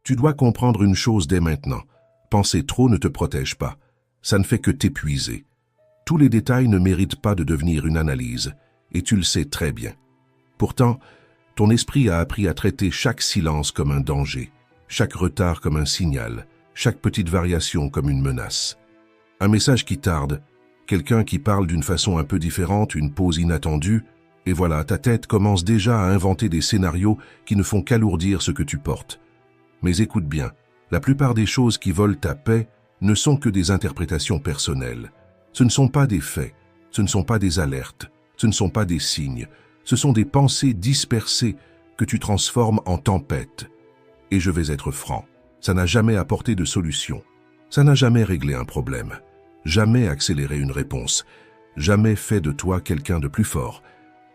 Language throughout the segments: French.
Tu dois comprendre une chose dès maintenant. Penser trop ne te protège pas. Ça ne fait que t'épuiser. Tous les détails ne méritent pas de devenir une analyse, et tu le sais très bien. Pourtant, ton esprit a appris à traiter chaque silence comme un danger, chaque retard comme un signal, chaque petite variation comme une menace. Un message qui tarde, quelqu'un qui parle d'une façon un peu différente, une pause inattendue, et voilà, ta tête commence déjà à inventer des scénarios qui ne font qu'alourdir ce que tu portes. Mais écoute bien, la plupart des choses qui volent ta paix ne sont que des interprétations personnelles. Ce ne sont pas des faits, ce ne sont pas des alertes, ce ne sont pas des signes, ce sont des pensées dispersées que tu transformes en tempêtes. Et je vais être franc, ça n'a jamais apporté de solution. Ça n'a jamais réglé un problème, jamais accéléré une réponse, jamais fait de toi quelqu'un de plus fort.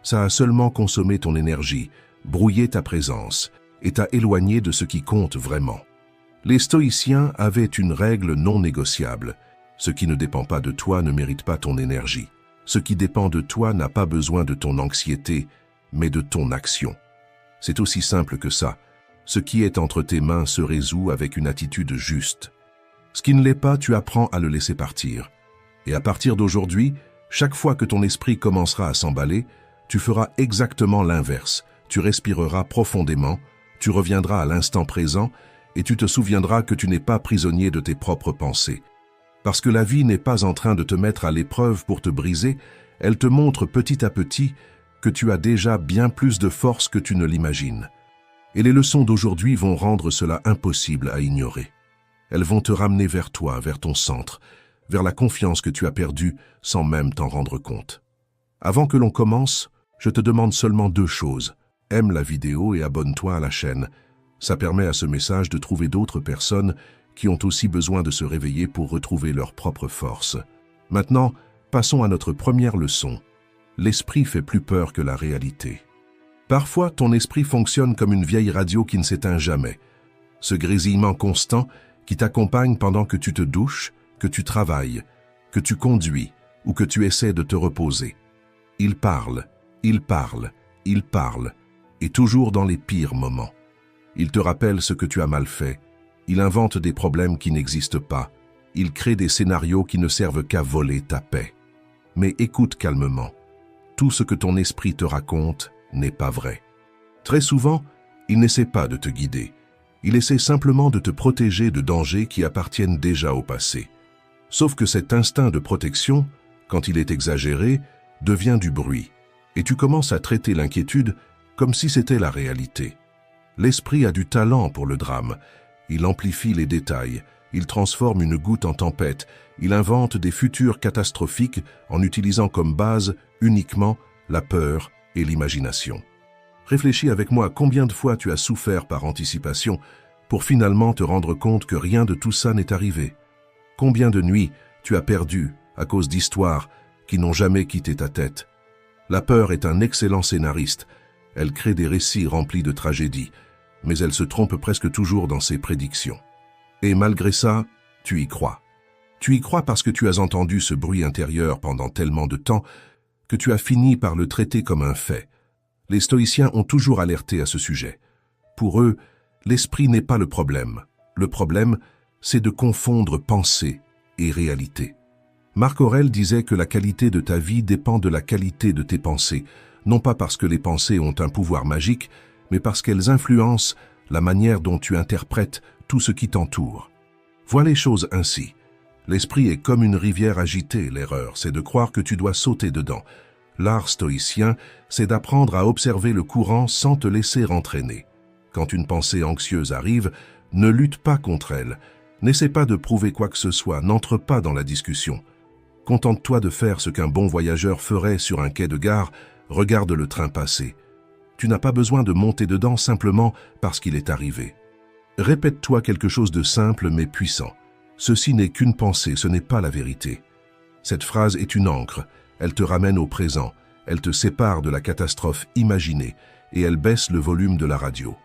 Ça a seulement consommé ton énergie, brouillé ta présence et t'a éloigné de ce qui compte vraiment. Les stoïciens avaient une règle non négociable. Ce qui ne dépend pas de toi ne mérite pas ton énergie. Ce qui dépend de toi n'a pas besoin de ton anxiété, mais de ton action. C'est aussi simple que ça. Ce qui est entre tes mains se résout avec une attitude juste. Ce qui ne l'est pas, tu apprends à le laisser partir. Et à partir d'aujourd'hui, chaque fois que ton esprit commencera à s'emballer, tu feras exactement l'inverse. Tu respireras profondément, tu reviendras à l'instant présent et tu te souviendras que tu n'es pas prisonnier de tes propres pensées. Parce que la vie n'est pas en train de te mettre à l'épreuve pour te briser, elle te montre petit à petit que tu as déjà bien plus de force que tu ne l'imagines. Et les leçons d'aujourd'hui vont rendre cela impossible à ignorer. Elles vont te ramener vers toi, vers ton centre, vers la confiance que tu as perdue sans même t'en rendre compte. Avant que l'on commence, je te demande seulement 2 choses. Aime la vidéo et abonne-toi à la chaîne. Ça permet à ce message de trouver d'autres personnes qui ont aussi besoin de se réveiller pour retrouver leur propre force. Maintenant, passons à notre première leçon. L'esprit fait plus peur que la réalité. Parfois, ton esprit fonctionne comme une vieille radio qui ne s'éteint jamais. Ce grésillement constant qui t'accompagne pendant que tu te douches, que tu travailles, que tu conduis ou que tu essaies de te reposer. Il parle, il parle, il parle, et toujours dans les pires moments. Il te rappelle ce que tu as mal fait. Il invente des problèmes qui n'existent pas. Il crée des scénarios qui ne servent qu'à voler ta paix. Mais écoute calmement. Tout ce que ton esprit te raconte n'est pas vrai. Très souvent, il n'essaie pas de te guider. Il essaie simplement de te protéger de dangers qui appartiennent déjà au passé. Sauf que cet instinct de protection, quand il est exagéré, devient du bruit. Et tu commences à traiter l'inquiétude comme si c'était la réalité. L'esprit a du talent pour le drame. Il amplifie les détails, il transforme une goutte en tempête, il invente des futurs catastrophiques en utilisant comme base uniquement la peur et l'imagination. Réfléchis avec moi combien de fois tu as souffert par anticipation pour finalement te rendre compte que rien de tout ça n'est arrivé. Combien de nuits tu as perdu à cause d'histoires qui n'ont jamais quitté ta tête. La peur est un excellent scénariste. Elle crée des récits remplis de tragédies, mais elle se trompe presque toujours dans ses prédictions. Et malgré ça, tu y crois. Tu y crois parce que tu as entendu ce bruit intérieur pendant tellement de temps que tu as fini par le traiter comme un fait. Les stoïciens ont toujours alerté à ce sujet. Pour eux, l'esprit n'est pas le problème. Le problème, c'est de confondre pensée et réalité. Marc Aurèle disait que la qualité de ta vie dépend de la qualité de tes pensées, non pas parce que les pensées ont un pouvoir magique, mais parce qu'elles influencent la manière dont tu interprètes tout ce qui t'entoure. Vois les choses ainsi. L'esprit est comme une rivière agitée, l'erreur, c'est de croire que tu dois sauter dedans. L'art stoïcien, c'est d'apprendre à observer le courant sans te laisser entraîner. Quand une pensée anxieuse arrive, ne lutte pas contre elle. N'essaie pas de prouver quoi que ce soit, n'entre pas dans la discussion. Contente-toi de faire ce qu'un bon voyageur ferait sur un quai de gare, regarde le train passer. Tu n'as pas besoin de monter dedans simplement parce qu'il est arrivé. Répète-toi quelque chose de simple mais puissant. Ceci n'est qu'une pensée, ce n'est pas la vérité. Cette phrase est une ancre, elle te ramène au présent, elle te sépare de la catastrophe imaginée et elle baisse le volume de la radio.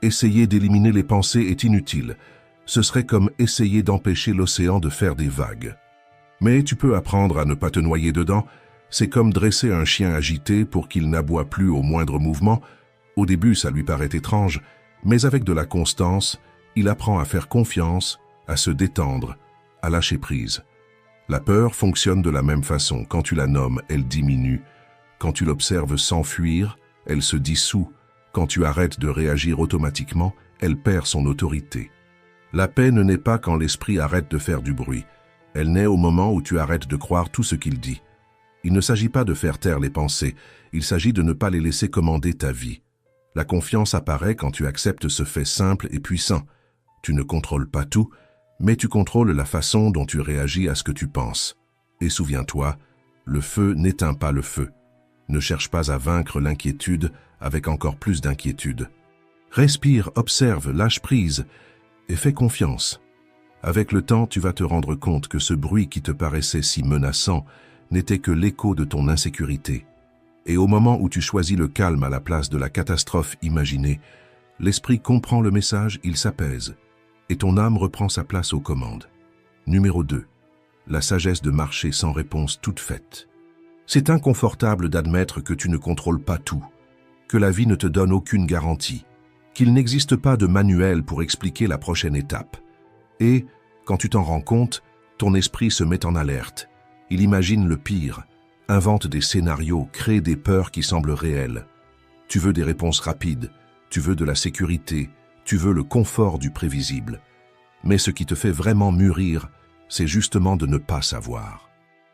Essayer d'éliminer les pensées est inutile. Ce serait comme essayer d'empêcher l'océan de faire des vagues. Mais tu peux apprendre à ne pas te noyer dedans. C'est comme dresser un chien agité pour qu'il n'aboie plus au moindre mouvement. Au début, ça lui paraît étrange, mais avec de la constance, Il apprend à faire confiance, à se détendre, à lâcher prise. La peur fonctionne de la même façon. Quand tu la nommes, elle diminue. Quand tu l'observes s'enfuir, elle se dissout. Quand tu arrêtes de réagir automatiquement, elle perd son autorité. La paix ne naît pas quand l'esprit arrête de faire du bruit. Elle naît au moment où tu arrêtes de croire tout ce qu'il dit. Il ne s'agit pas de faire taire les pensées, il s'agit de ne pas les laisser commander ta vie. La confiance apparaît quand tu acceptes ce fait simple et puissant. Tu ne contrôles pas tout, mais tu contrôles la façon dont tu réagis à ce que tu penses. Et souviens-toi, le feu n'éteint pas le feu. Ne cherche pas à vaincre l'inquiétude avec encore plus d'inquiétude. Respire, observe, lâche prise et fais confiance. Avec le temps, tu vas te rendre compte que ce bruit qui te paraissait si menaçant n'était que l'écho de ton insécurité. Et au moment où tu choisis le calme à la place de la catastrophe imaginée, l'esprit comprend le message, il s'apaise, et ton âme reprend sa place aux commandes. Numéro 2. La sagesse de marcher sans réponse toute faite. C'est inconfortable d'admettre que tu ne contrôles pas tout, que la vie ne te donne aucune garantie, qu'il n'existe pas de manuel pour expliquer la prochaine étape. Et, quand tu t'en rends compte, ton esprit se met en alerte. Il imagine le pire, invente des scénarios, crée des peurs qui semblent réelles. Tu veux des réponses rapides, tu veux de la sécurité, tu veux le confort du prévisible. Mais ce qui te fait vraiment mûrir, c'est justement de ne pas savoir.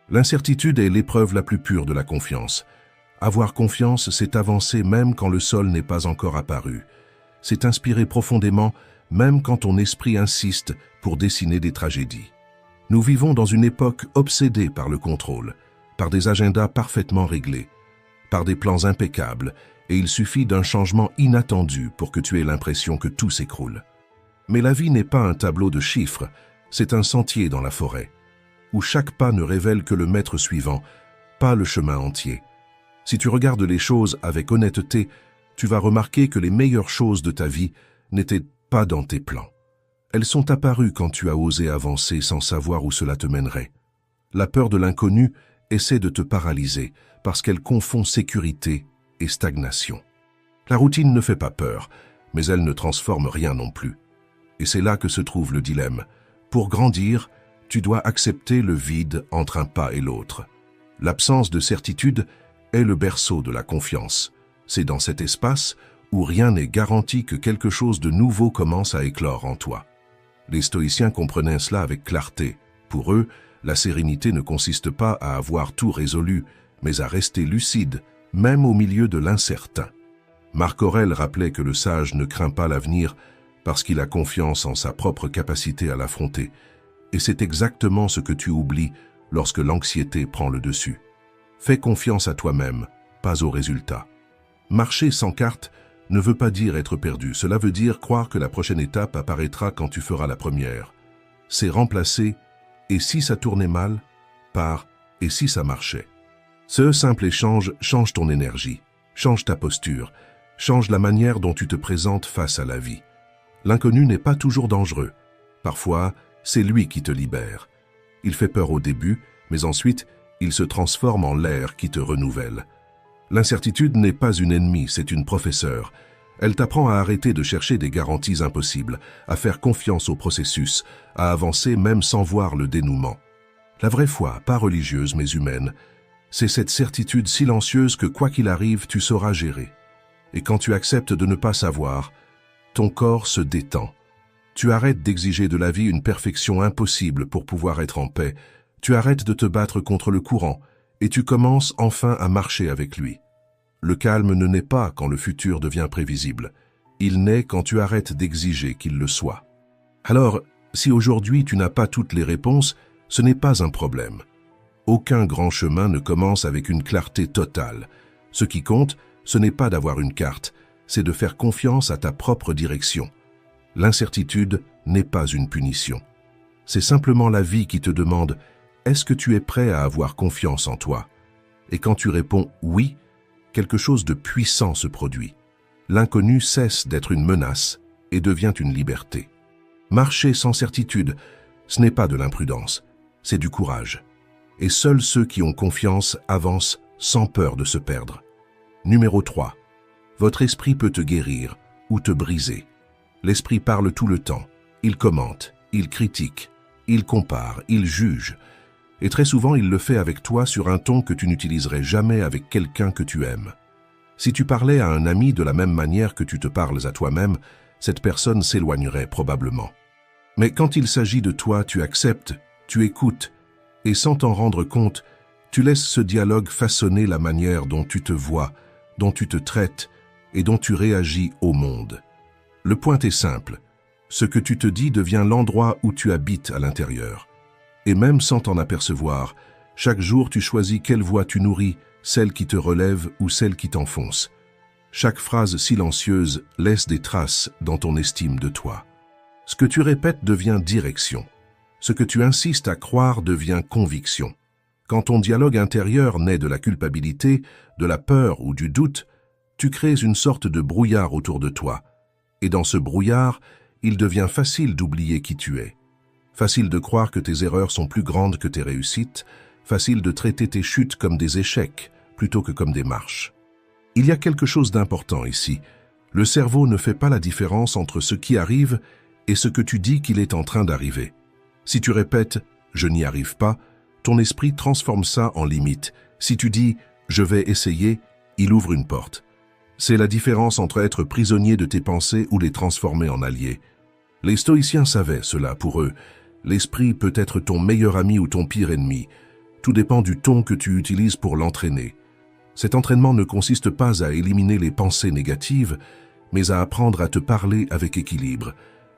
L'incertitude est l'épreuve la plus pure de la confiance. Avoir confiance, c'est avancer même quand le sol n'est pas encore apparu. C'est inspirer profondément, même quand ton esprit insiste pour dessiner des tragédies. Nous vivons dans une époque obsédée par le contrôle, par des agendas parfaitement réglés, par des plans impeccables, et il suffit d'un changement inattendu pour que tu aies l'impression que tout s'écroule. Mais la vie n'est pas un tableau de chiffres, c'est un sentier dans la forêt, où chaque pas ne révèle que le mètre suivant, pas le chemin entier. Si tu regardes les choses avec honnêteté, tu vas remarquer que les meilleures choses de ta vie n'étaient pas dans tes plans. Elles sont apparues quand tu as osé avancer sans savoir où cela te mènerait. La peur de l'inconnu essaie de te paralyser parce qu'elle confond sécurité et stagnation. La routine ne fait pas peur, mais elle ne transforme rien non plus. Et c'est là que se trouve le dilemme. Pour grandir, tu dois accepter le vide entre un pas et l'autre. L'absence de certitude est le berceau de la confiance. C'est dans cet espace où rien n'est garanti que quelque chose de nouveau commence à éclore en toi. Les stoïciens comprenaient cela avec clarté. Pour eux, la sérénité ne consiste pas à avoir tout résolu, mais à rester lucide, même au milieu de l'incertain. Marc Aurèle rappelait que le sage ne craint pas l'avenir parce qu'il a confiance en sa propre capacité à l'affronter. Et c'est exactement ce que tu oublies lorsque l'anxiété prend le dessus. Fais confiance à toi-même, pas aux résultats. Marcher sans carte ne veut pas dire être perdu, cela veut dire croire que la prochaine étape apparaîtra quand tu feras la première. C'est remplacer « et si ça tournait mal » par « et si ça marchait ». Ce simple échange change ton énergie, change ta posture, change la manière dont tu te présentes face à la vie. L'inconnu n'est pas toujours dangereux. Parfois, c'est lui qui te libère. Il fait peur au début, mais ensuite, il se transforme en l'air qui te renouvelle. L'incertitude n'est pas une ennemie, c'est une professeure. Elle t'apprend à arrêter de chercher des garanties impossibles, à faire confiance au processus, à avancer même sans voir le dénouement. La vraie foi, pas religieuse mais humaine, c'est cette certitude silencieuse que quoi qu'il arrive, tu sauras gérer. Et quand tu acceptes de ne pas savoir, ton corps se détend. Tu arrêtes d'exiger de la vie une perfection impossible pour pouvoir être en paix. Tu arrêtes de te battre contre le courant et tu commences enfin à marcher avec lui. Le calme ne naît pas quand le futur devient prévisible. Il naît quand tu arrêtes d'exiger qu'il le soit. Alors, si aujourd'hui tu n'as pas toutes les réponses, ce n'est pas un problème. Aucun grand chemin ne commence avec une clarté totale. Ce qui compte, ce n'est pas d'avoir une carte, c'est de faire confiance à ta propre direction. L'incertitude n'est pas une punition. C'est simplement la vie qui te demande « Est-ce que tu es prêt à avoir confiance en toi ?» Et quand tu réponds « Oui », quelque chose de puissant se produit. L'inconnu cesse d'être une menace et devient une liberté. Marcher sans certitude, ce n'est pas de l'imprudence, c'est du courage. Et seuls ceux qui ont confiance avancent sans peur de se perdre. Numéro 3. Votre esprit peut te guérir ou te briser. L'esprit parle tout le temps. Il commente, il critique, il compare, il juge. Et très souvent, il le fait avec toi sur un ton que tu n'utiliserais jamais avec quelqu'un que tu aimes. Si tu parlais à un ami de la même manière que tu te parles à toi-même, cette personne s'éloignerait probablement. Mais quand il s'agit de toi, tu acceptes, tu écoutes, et sans t'en rendre compte, tu laisses ce dialogue façonner la manière dont tu te vois, dont tu te traites et dont tu réagis au monde. Le point est simple. Ce que tu te dis devient l'endroit où tu habites à l'intérieur. Et même sans t'en apercevoir, chaque jour tu choisis quelle voix tu nourris, celle qui te relève ou celle qui t'enfonce. Chaque phrase silencieuse laisse des traces dans ton estime de toi. Ce que tu répètes devient direction. Ce que tu insistes à croire devient conviction. Quand ton dialogue intérieur naît de la culpabilité, de la peur ou du doute, tu crées une sorte de brouillard autour de toi. Et dans ce brouillard, il devient facile d'oublier qui tu es. Facile de croire que tes erreurs sont plus grandes que tes réussites, facile de traiter tes chutes comme des échecs plutôt que comme des marches. Il y a quelque chose d'important ici. Le cerveau ne fait pas la différence entre ce qui arrive et ce que tu dis qu'il est en train d'arriver. Si tu répètes « je n'y arrive pas », ton esprit transforme ça en limite. Si tu dis « je vais essayer », il ouvre une porte. C'est la différence entre être prisonnier de tes pensées ou les transformer en alliés. Les stoïciens savaient cela pour eux. L'esprit peut être ton meilleur ami ou ton pire ennemi. Tout dépend du ton que tu utilises pour l'entraîner. Cet entraînement ne consiste pas à éliminer les pensées négatives, mais à apprendre à te parler avec équilibre,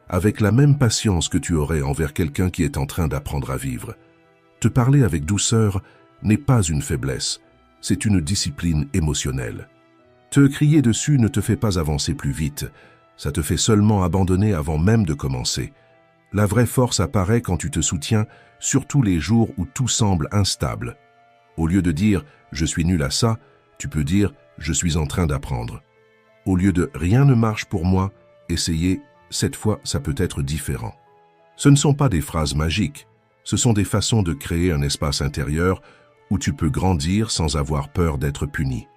avec la même patience que tu aurais envers quelqu'un qui est en train d'apprendre à vivre. Te parler avec douceur n'est pas une faiblesse, c'est une discipline émotionnelle. Te crier dessus ne te fait pas avancer plus vite, ça te fait seulement abandonner avant même de commencer. La vraie force apparaît quand tu te soutiens, surtout les jours où tout semble instable. Au lieu de dire « je suis nul à ça », tu peux dire « je suis en train d'apprendre ». Au lieu de « rien ne marche pour moi », essayez « cette fois ça peut être différent ». Ce ne sont pas des phrases magiques, ce sont des façons de créer un espace intérieur où tu peux grandir sans avoir peur d'être puni.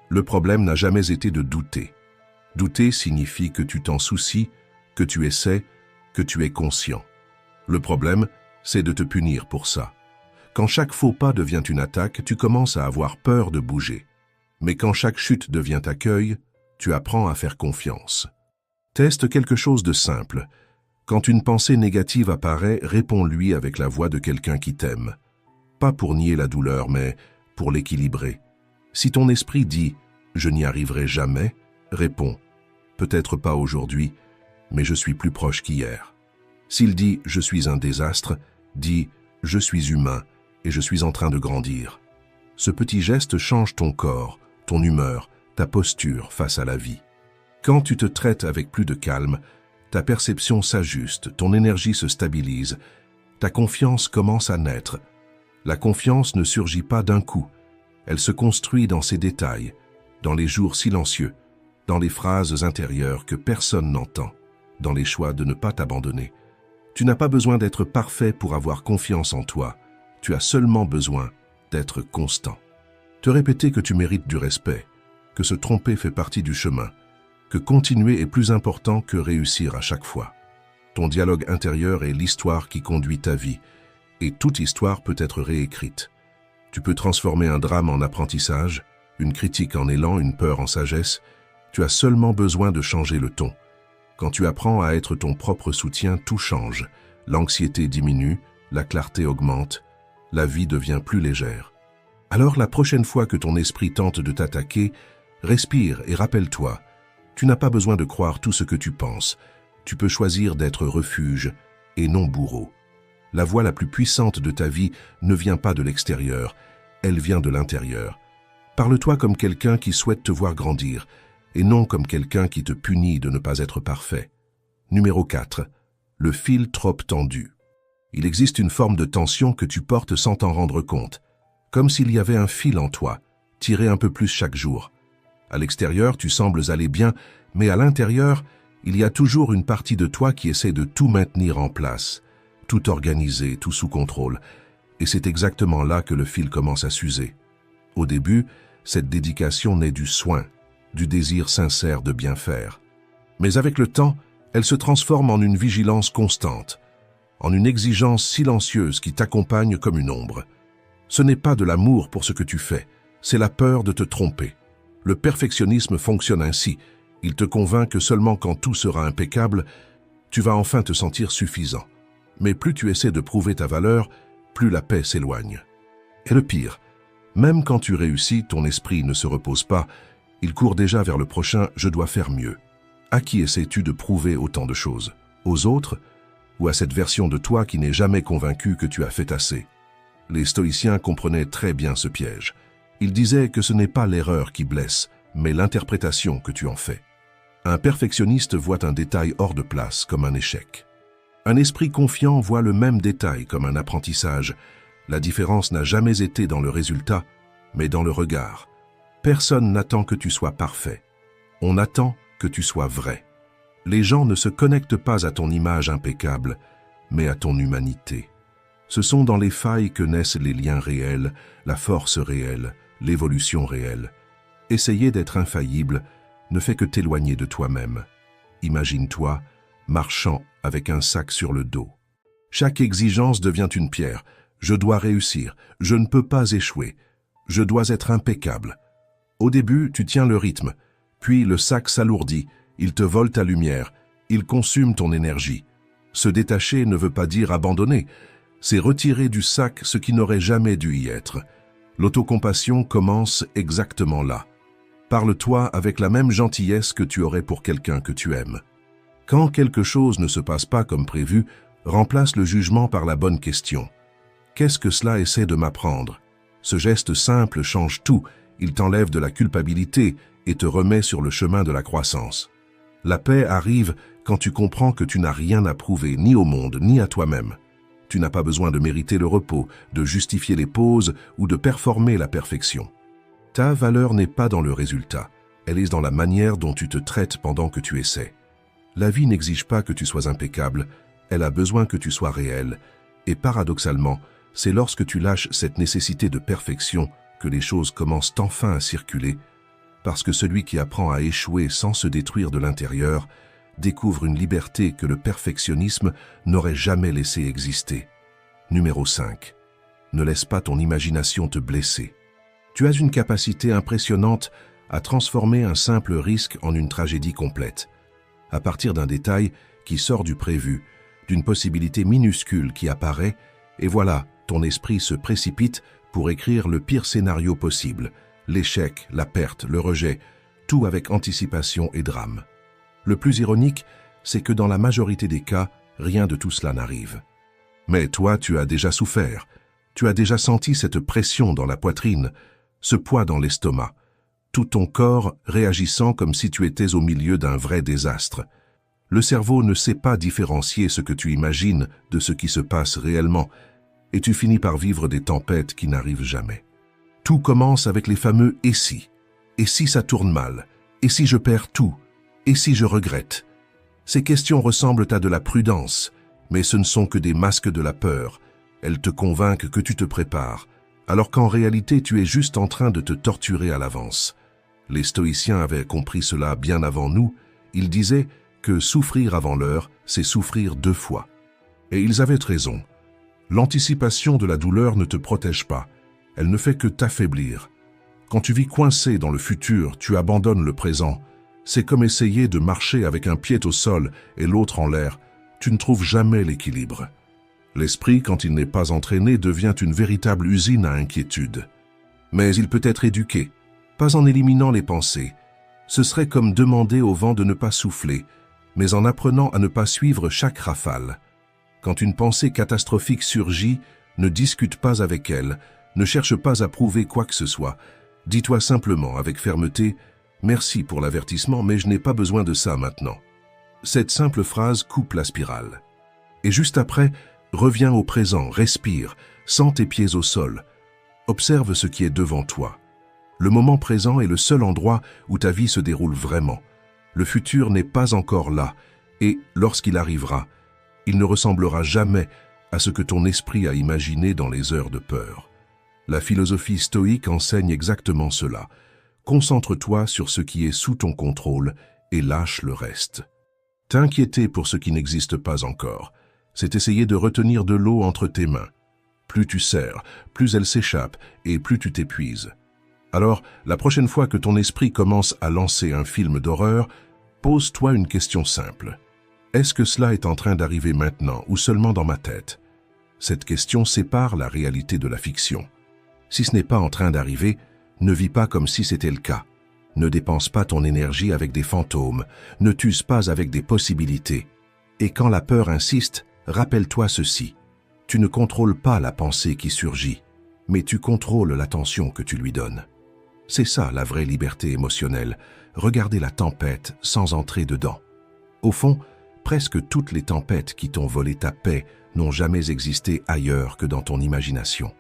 Le problème n'a jamais été de douter. Douter signifie que tu t'en soucies, que tu essaies, que tu es conscient. Le problème, c'est de te punir pour ça. Quand chaque faux pas devient une attaque, tu commences à avoir peur de bouger. Mais quand chaque chute devient accueil, tu apprends à faire confiance. Teste quelque chose de simple. Quand une pensée négative apparaît, réponds-lui avec la voix de quelqu'un qui t'aime. Pas pour nier la douleur, mais pour l'équilibrer. Si ton esprit dit « je n'y arriverai jamais », réponds « peut-être pas aujourd'hui, mais je suis plus proche qu'hier ». S'il dit « je suis un désastre », dis « je suis humain et je suis en train de grandir ». Ce petit geste change ton corps, ton humeur, ta posture face à la vie. Quand tu te traites avec plus de calme, ta perception s'ajuste, ton énergie se stabilise, ta confiance commence à naître. La confiance ne surgit pas d'un coup, elle se construit dans ses détails, dans les jours silencieux, dans les phrases intérieures que personne n'entend, dans les choix de ne pas t'abandonner. Tu n'as pas besoin d'être parfait pour avoir confiance en toi, tu as seulement besoin d'être constant. Te répéter que tu mérites du respect, que se tromper fait partie du chemin, que continuer est plus important que réussir à chaque fois. Ton dialogue intérieur est l'histoire qui conduit ta vie, et toute histoire peut être réécrite. Tu peux transformer un drame en apprentissage, une critique en élan, une peur en sagesse. Tu as seulement besoin de changer le ton. Quand tu apprends à être ton propre soutien, tout change. L'anxiété diminue, la clarté augmente, la vie devient plus légère. Alors la prochaine fois que ton esprit tente de t'attaquer, respire et rappelle-toi, tu n'as pas besoin de croire tout ce que tu penses. Tu peux choisir d'être refuge et non bourreau. La voix la plus puissante de ta vie ne vient pas de l'extérieur, elle vient de l'intérieur. Parle-toi comme quelqu'un qui souhaite te voir grandir, et non comme quelqu'un qui te punit de ne pas être parfait. Numéro 4. Le fil trop tendu. Il existe une forme de tension que tu portes sans t'en rendre compte, comme s'il y avait un fil en toi, tiré un peu plus chaque jour. À l'extérieur, tu sembles aller bien, mais à l'intérieur, il y a toujours une partie de toi qui essaie de tout maintenir en place, tout organiser, tout sous contrôle. Et c'est exactement là que le fil commence à s'user. Au début, cette dédication naît du soin, du désir sincère de bien faire. Mais avec le temps, Elle se transforme en une vigilance constante, en une exigence silencieuse qui t'accompagne comme une ombre. Ce n'est pas de l'amour pour ce que tu fais, c'est la peur de te tromper. Le perfectionnisme fonctionne ainsi. Il te convainc que seulement quand tout sera impeccable, tu vas enfin te sentir suffisant. Mais plus tu essaies de prouver ta valeur, plus la paix s'éloigne. Et le pire, même quand tu réussis, ton esprit ne se repose pas, il court déjà vers le prochain « je dois faire mieux ». À qui essaies-tu de prouver autant de choses? Aux autres? Ou à cette version de toi qui n'est jamais convaincue que tu as fait assez? Les stoïciens comprenaient très bien ce piège. Ils disaient que ce n'est pas l'erreur qui blesse, mais l'interprétation que tu en fais. Un perfectionniste voit un détail hors de place comme un échec. Un esprit confiant voit le même détail comme un apprentissage. La différence n'a jamais été dans le résultat, mais dans le regard. Personne n'attend que tu sois parfait. On attend que tu sois vrai. Les gens ne se connectent pas à ton image impeccable, mais à ton humanité. Ce sont dans les failles que naissent les liens réels, la force réelle, l'évolution réelle. Essayer d'être infaillible ne fait que t'éloigner de toi-même. Imagine-toi marchant avec un sac sur le dos. Chaque exigence devient une pierre. Je dois réussir, je ne peux pas échouer, je dois être impeccable. Au début, tu tiens le rythme, puis le sac s'alourdit, il te vole ta lumière, il consume ton énergie. Se détacher ne veut pas dire abandonner, c'est retirer du sac ce qui n'aurait jamais dû y être. L'autocompassion commence exactement là. Parle-toi avec la même gentillesse que tu aurais pour quelqu'un que tu aimes. Quand quelque chose ne se passe pas comme prévu, remplace le jugement par la bonne question. Qu'est-ce que cela essaie de m'apprendre? Ce geste simple change tout, il t'enlève de la culpabilité et te remet sur le chemin de la croissance. La paix arrive quand tu comprends que tu n'as rien à prouver ni au monde ni à toi-même. Tu n'as pas besoin de mériter le repos, de justifier les pauses ou de performer la perfection. Ta valeur n'est pas dans le résultat, elle est dans la manière dont tu te traites pendant que tu essaies. La vie n'exige pas que tu sois impeccable, elle a besoin que tu sois réel. Et paradoxalement, c'est lorsque tu lâches cette nécessité de perfection que les choses commencent enfin à circuler, parce que celui qui apprend à échouer sans se détruire de l'intérieur découvre une liberté que le perfectionnisme n'aurait jamais laissé exister. Numéro 5. Ne laisse pas ton imagination te blesser. Tu as une capacité impressionnante à transformer un simple risque en une tragédie complète. À partir d'un détail qui sort du prévu, d'une possibilité minuscule qui apparaît, et voilà, ton esprit se précipite pour écrire le pire scénario possible, l'échec, la perte, le rejet, tout avec anticipation et drame. Le plus ironique, c'est que dans la majorité des cas, rien de tout cela n'arrive. Mais toi, tu as déjà souffert, tu as déjà senti cette pression dans la poitrine, ce poids dans l'estomac, tout ton corps réagissant comme si tu étais au milieu d'un vrai désastre. Le cerveau ne sait pas différencier ce que tu imagines de ce qui se passe réellement, et tu finis par vivre des tempêtes qui n'arrivent jamais. Tout commence avec les fameux « et si ». Et si ça tourne mal? Et si je perds tout? Et si je regrette? Ces questions ressemblent à de la prudence, mais ce ne sont que des masques de la peur. Elles te convainquent que tu te prépares, alors qu'en réalité tu es juste en train de te torturer à l'avance. Les stoïciens avaient compris cela bien avant nous. Ils disaient que souffrir avant l'heure, c'est souffrir 2 fois. Et ils avaient raison. L'anticipation de la douleur ne te protège pas, elle ne fait que t'affaiblir. Quand tu vis coincé dans le futur, tu abandonnes le présent. C'est comme essayer de marcher avec un pied au sol et l'autre en l'air. Tu ne trouves jamais l'équilibre. L'esprit, quand il n'est pas entraîné, devient une véritable usine à inquiétude. Mais il peut être éduqué, pas en éliminant les pensées. Ce serait comme demander au vent de ne pas souffler, mais en apprenant à ne pas suivre chaque rafale. Quand une pensée catastrophique surgit, ne discute pas avec elle, ne cherche pas à prouver quoi que ce soit. Dis-toi simplement avec fermeté « Merci pour l'avertissement, mais je n'ai pas besoin de ça maintenant ». Cette simple phrase coupe la spirale. Et juste après, reviens au présent, respire, sens tes pieds au sol. Observe ce qui est devant toi. Le moment présent est le seul endroit où ta vie se déroule vraiment. Le futur n'est pas encore là, et lorsqu'il arrivera, il ne ressemblera jamais à ce que ton esprit a imaginé dans les heures de peur. La philosophie stoïque enseigne exactement cela. Concentre-toi sur ce qui est sous ton contrôle et lâche le reste. T'inquiéter pour ce qui n'existe pas encore, c'est essayer de retenir de l'eau entre tes mains. Plus tu serres, plus elle s'échappe et plus tu t'épuises. Alors, la prochaine fois que ton esprit commence à lancer un film d'horreur, pose-toi une question simple. Est-ce que cela est en train d'arriver maintenant ou seulement dans ma tête? Cette question sépare la réalité de la fiction. Si ce n'est pas en train d'arriver, ne vis pas comme si c'était le cas. Ne dépense pas ton énergie avec des fantômes, ne t'use pas avec des possibilités. Et quand la peur insiste, rappelle-toi ceci. Tu ne contrôles pas la pensée qui surgit, mais tu contrôles l'attention que tu lui donnes. C'est ça la vraie liberté émotionnelle, regarder la tempête sans entrer dedans. Au fond, presque toutes les tempêtes qui t'ont volé ta paix n'ont jamais existé ailleurs que dans ton imagination.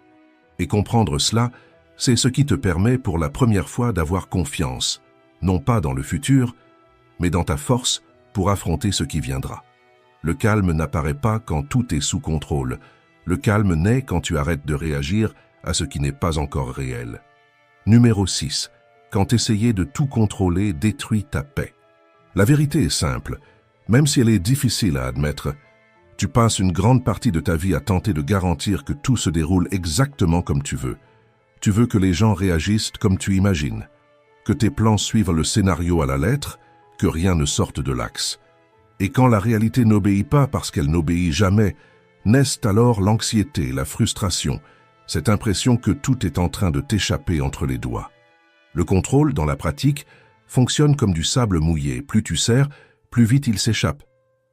Et comprendre cela, c'est ce qui te permet pour la première fois d'avoir confiance, non pas dans le futur, mais dans ta force pour affronter ce qui viendra. Le calme n'apparaît pas quand tout est sous contrôle. Le calme naît quand tu arrêtes de réagir à ce qui n'est pas encore réel. Numéro 6. Quand essayer de tout contrôler détruit ta paix. La vérité est simple, même si elle est difficile à admettre. Tu passes une grande partie de ta vie à tenter de garantir que tout se déroule exactement comme tu veux. Tu veux que les gens réagissent comme tu imagines, que tes plans suivent le scénario à la lettre, que rien ne sorte de l'axe. Et quand la réalité n'obéit pas parce qu'elle n'obéit jamais, naissent alors l'anxiété, la frustration, cette impression que tout est en train de t'échapper entre les doigts. Le contrôle, dans la pratique, fonctionne comme du sable mouillé. Plus tu serres, plus vite il s'échappe.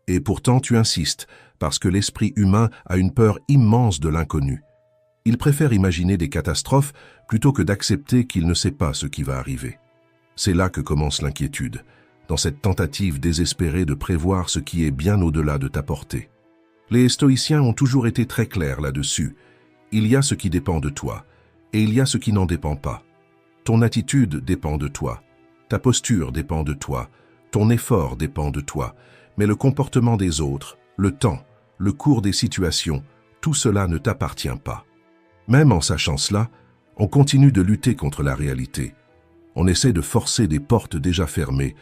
Et pourtant tu insistes, parce que l'esprit humain a une peur immense de l'inconnu. Il préfère imaginer des catastrophes plutôt que d'accepter qu'il ne sait pas ce qui va arriver. C'est là que commence l'inquiétude, dans cette tentative désespérée de prévoir ce qui est bien au-delà de ta portée. Les stoïciens ont toujours été très clairs là-dessus. Il y a ce qui dépend de toi, et il y a ce qui n'en dépend pas. Ton attitude dépend de toi, ta posture dépend de toi, ton effort dépend de toi, mais le comportement des autres, le temps, le cours des situations, tout cela ne t'appartient pas. Même en sachant cela, on continue de lutter contre la réalité. On essaie de forcer des portes déjà fermées,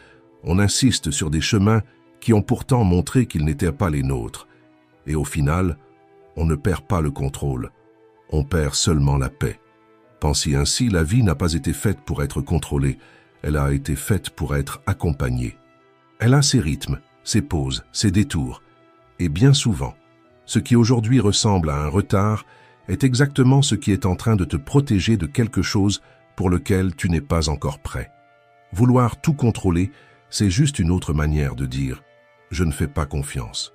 on insiste sur des chemins qui ont pourtant montré qu'ils n'étaient pas les nôtres. Et au final, on ne perd pas le contrôle, on perd seulement la paix. Pensez ainsi, la vie n'a pas été faite pour être contrôlée, elle a été faite pour être accompagnée. Elle a ses rythmes, ses pauses, ses détours. Et bien souvent, ce qui aujourd'hui ressemble à un retard est exactement ce qui est en train de te protéger de quelque chose pour lequel tu n'es pas encore prêt. Vouloir tout contrôler, c'est juste une autre manière de dire « je ne fais pas confiance ».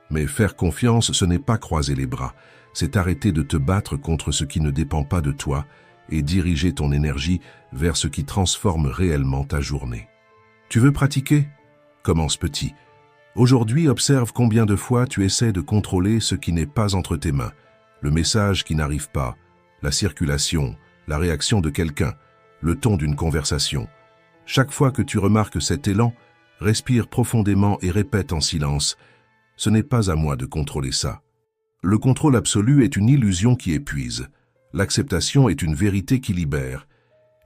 Mais faire confiance, ce n'est pas croiser les bras, c'est arrêter de te battre contre ce qui ne dépend pas de toi et diriger ton énergie vers ce qui transforme réellement ta journée. Tu veux pratiquer? Commence petit. Aujourd'hui, observe combien de fois tu essaies de contrôler ce qui n'est pas entre tes mains, le message qui n'arrive pas, la circulation, la réaction de quelqu'un, le ton d'une conversation. Chaque fois que tu remarques cet élan, respire profondément et répète en silence « Ce n'est pas à moi de contrôler ça ». Le contrôle absolu est une illusion qui épuise. L'acceptation est une vérité qui libère.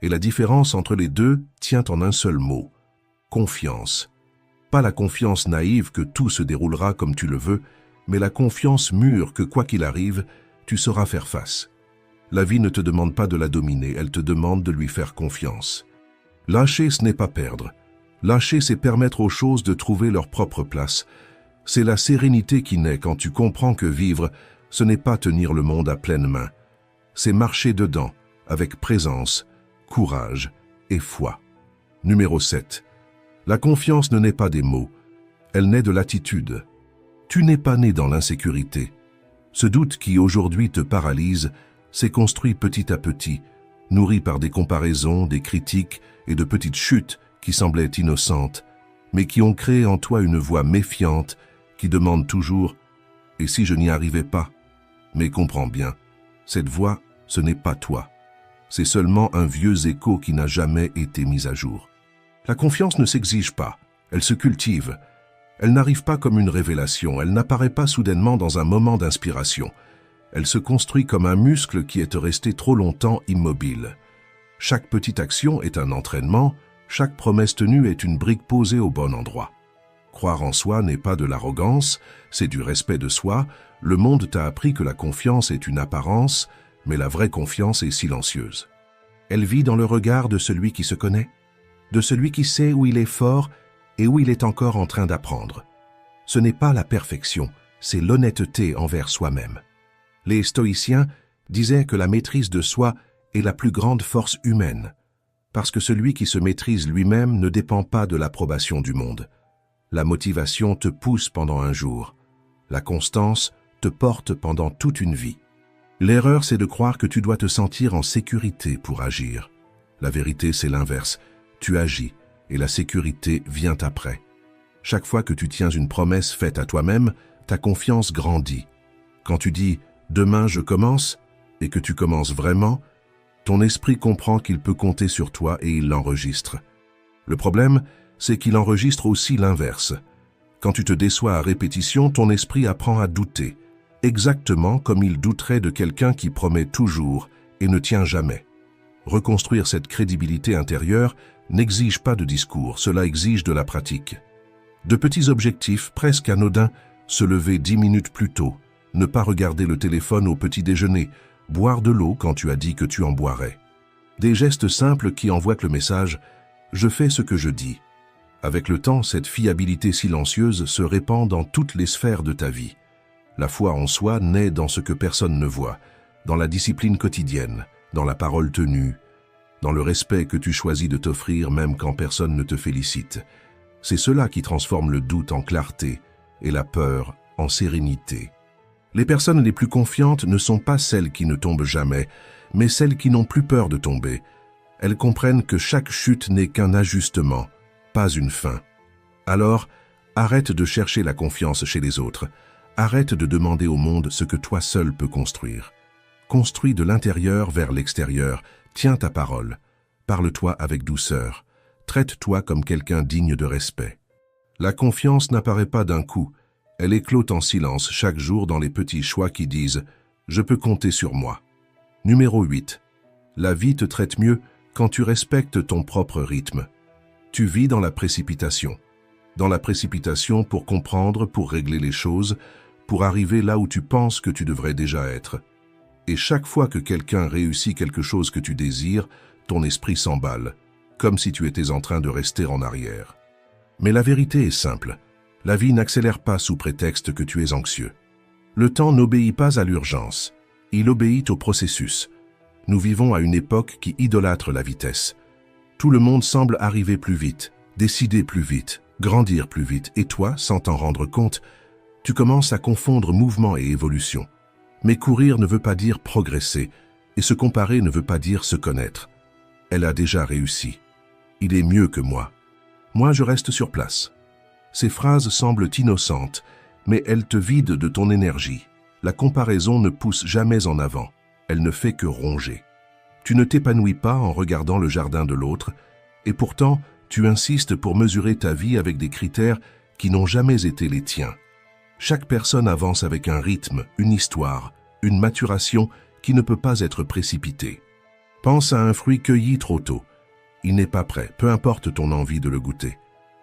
Et la différence entre les deux tient en un seul mot – confiance. Pas la confiance naïve que tout se déroulera comme tu le veux, mais la confiance mûre que quoi qu'il arrive, tu sauras faire face. La vie ne te demande pas de la dominer, elle te demande de lui faire confiance. Lâcher, ce n'est pas perdre. Lâcher, c'est permettre aux choses de trouver leur propre place. C'est la sérénité qui naît quand tu comprends que vivre, ce n'est pas tenir le monde à pleine main. C'est marcher dedans, avec présence, courage et foi. Numéro 7. La confiance ne naît pas des mots, elle naît de l'attitude. Tu n'es pas né dans l'insécurité. Ce doute qui aujourd'hui te paralyse s'est construit petit à petit, nourri par des comparaisons, des critiques et de petites chutes qui semblaient innocentes, mais qui ont créé en toi une voix méfiante qui demande toujours « Et si je n'y arrivais pas ?» Mais comprends bien, cette voix, ce n'est pas toi. C'est seulement un vieux écho qui n'a jamais été mis à jour. La confiance ne s'exige pas, elle se cultive. Elle n'arrive pas comme une révélation, elle n'apparaît pas soudainement dans un moment d'inspiration. Elle se construit comme un muscle qui est resté trop longtemps immobile. Chaque petite action est un entraînement, chaque promesse tenue est une brique posée au bon endroit. Croire en soi n'est pas de l'arrogance, c'est du respect de soi. Le monde t'a appris que la confiance est une apparence, mais la vraie confiance est silencieuse. Elle vit dans le regard de celui qui se connaît, de celui qui sait où il est fort et où il est encore en train d'apprendre. Ce n'est pas la perfection, c'est l'honnêteté envers soi-même. Les stoïciens disaient que la maîtrise de soi est la plus grande force humaine, parce que celui qui se maîtrise lui-même ne dépend pas de l'approbation du monde. La motivation te pousse pendant un jour, la constance te porte pendant toute une vie. L'erreur, c'est de croire que tu dois te sentir en sécurité pour agir. La vérité, c'est l'inverse. Tu agis et la sécurité vient après. Chaque fois que tu tiens une promesse faite à toi-même, ta confiance grandit. Quand tu dis « demain je commence » et que tu commences vraiment, ton esprit comprend qu'il peut compter sur toi et il l'enregistre. Le problème, c'est qu'il enregistre aussi l'inverse. Quand tu te déçois à répétition, ton esprit apprend à douter, exactement comme il douterait de quelqu'un qui promet toujours et ne tient jamais. Reconstruire cette crédibilité intérieure n'exige pas de discours, cela exige de la pratique. De petits objectifs presque anodins, se lever 10 minutes plus tôt, ne pas regarder le téléphone au petit déjeuner, boire de l'eau quand tu as dit que tu en boirais. Des gestes simples qui envoient le message « je fais ce que je dis ». Avec le temps, cette fiabilité silencieuse se répand dans toutes les sphères de ta vie. La foi en soi naît dans ce que personne ne voit, dans la discipline quotidienne, dans la parole tenue, dans le respect que tu choisis de t'offrir même quand personne ne te félicite. C'est cela qui transforme le doute en clarté et la peur en sérénité. Les personnes les plus confiantes ne sont pas celles qui ne tombent jamais, mais celles qui n'ont plus peur de tomber. Elles comprennent que chaque chute n'est qu'un ajustement, pas une fin. Alors, arrête de chercher la confiance chez les autres. Arrête de demander au monde ce que toi seul peux construire. Construis de l'intérieur vers l'extérieur. Tiens ta parole. Parle-toi avec douceur. Traite-toi comme quelqu'un digne de respect. La confiance n'apparaît pas d'un coup. Elle éclot en silence chaque jour dans les petits choix qui disent « Je peux compter sur moi ». Numéro 8. La vie te traite mieux quand tu respectes ton propre rythme. Tu vis dans la précipitation. Dans la précipitation pour comprendre, pour régler les choses, pour arriver là où tu penses que tu devrais déjà être. Et chaque fois que quelqu'un réussit quelque chose que tu désires, ton esprit s'emballe, comme si tu étais en train de rester en arrière. Mais la vérité est simple. La vie n'accélère pas sous prétexte que tu es anxieux. Le temps n'obéit pas à l'urgence. Il obéit au processus. Nous vivons à une époque qui idolâtre la vitesse. Tout le monde semble arriver plus vite, décider plus vite, grandir plus vite. Et toi, sans t'en rendre compte, tu commences à confondre mouvement et évolution. Mais courir ne veut pas dire progresser, et se comparer ne veut pas dire se connaître. Elle a déjà réussi. Il est mieux que moi. Moi, je reste sur place. Ces phrases semblent innocentes, mais elles te vident de ton énergie. La comparaison ne pousse jamais en avant. Elle ne fait que ronger. Tu ne t'épanouis pas en regardant le jardin de l'autre, et pourtant, tu insistes pour mesurer ta vie avec des critères qui n'ont jamais été les tiens. Chaque personne avance avec un rythme, une histoire, une maturation qui ne peut pas être précipitée. Pense à un fruit cueilli trop tôt. Il n'est pas prêt, peu importe ton envie de le goûter.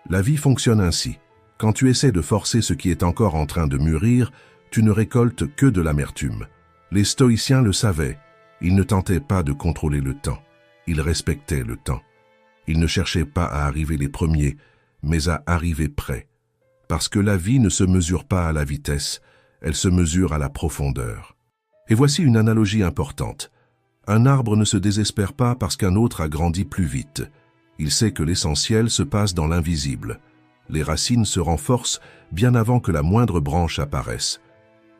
La vie fonctionne ainsi. Quand tu essaies de forcer ce qui est encore en train de mûrir, tu ne récoltes que de l'amertume. Les stoïciens le savaient. Ils ne tentaient pas de contrôler le temps. Ils respectaient le temps. Ils ne cherchaient pas à arriver les premiers, mais à arriver prêts. Parce que la vie ne se mesure pas à la vitesse, elle se mesure à la profondeur. Et voici une analogie importante. Un arbre ne se désespère pas parce qu'un autre a grandi plus vite. Il sait que l'essentiel se passe dans l'invisible. Les racines se renforcent bien avant que la moindre branche apparaisse.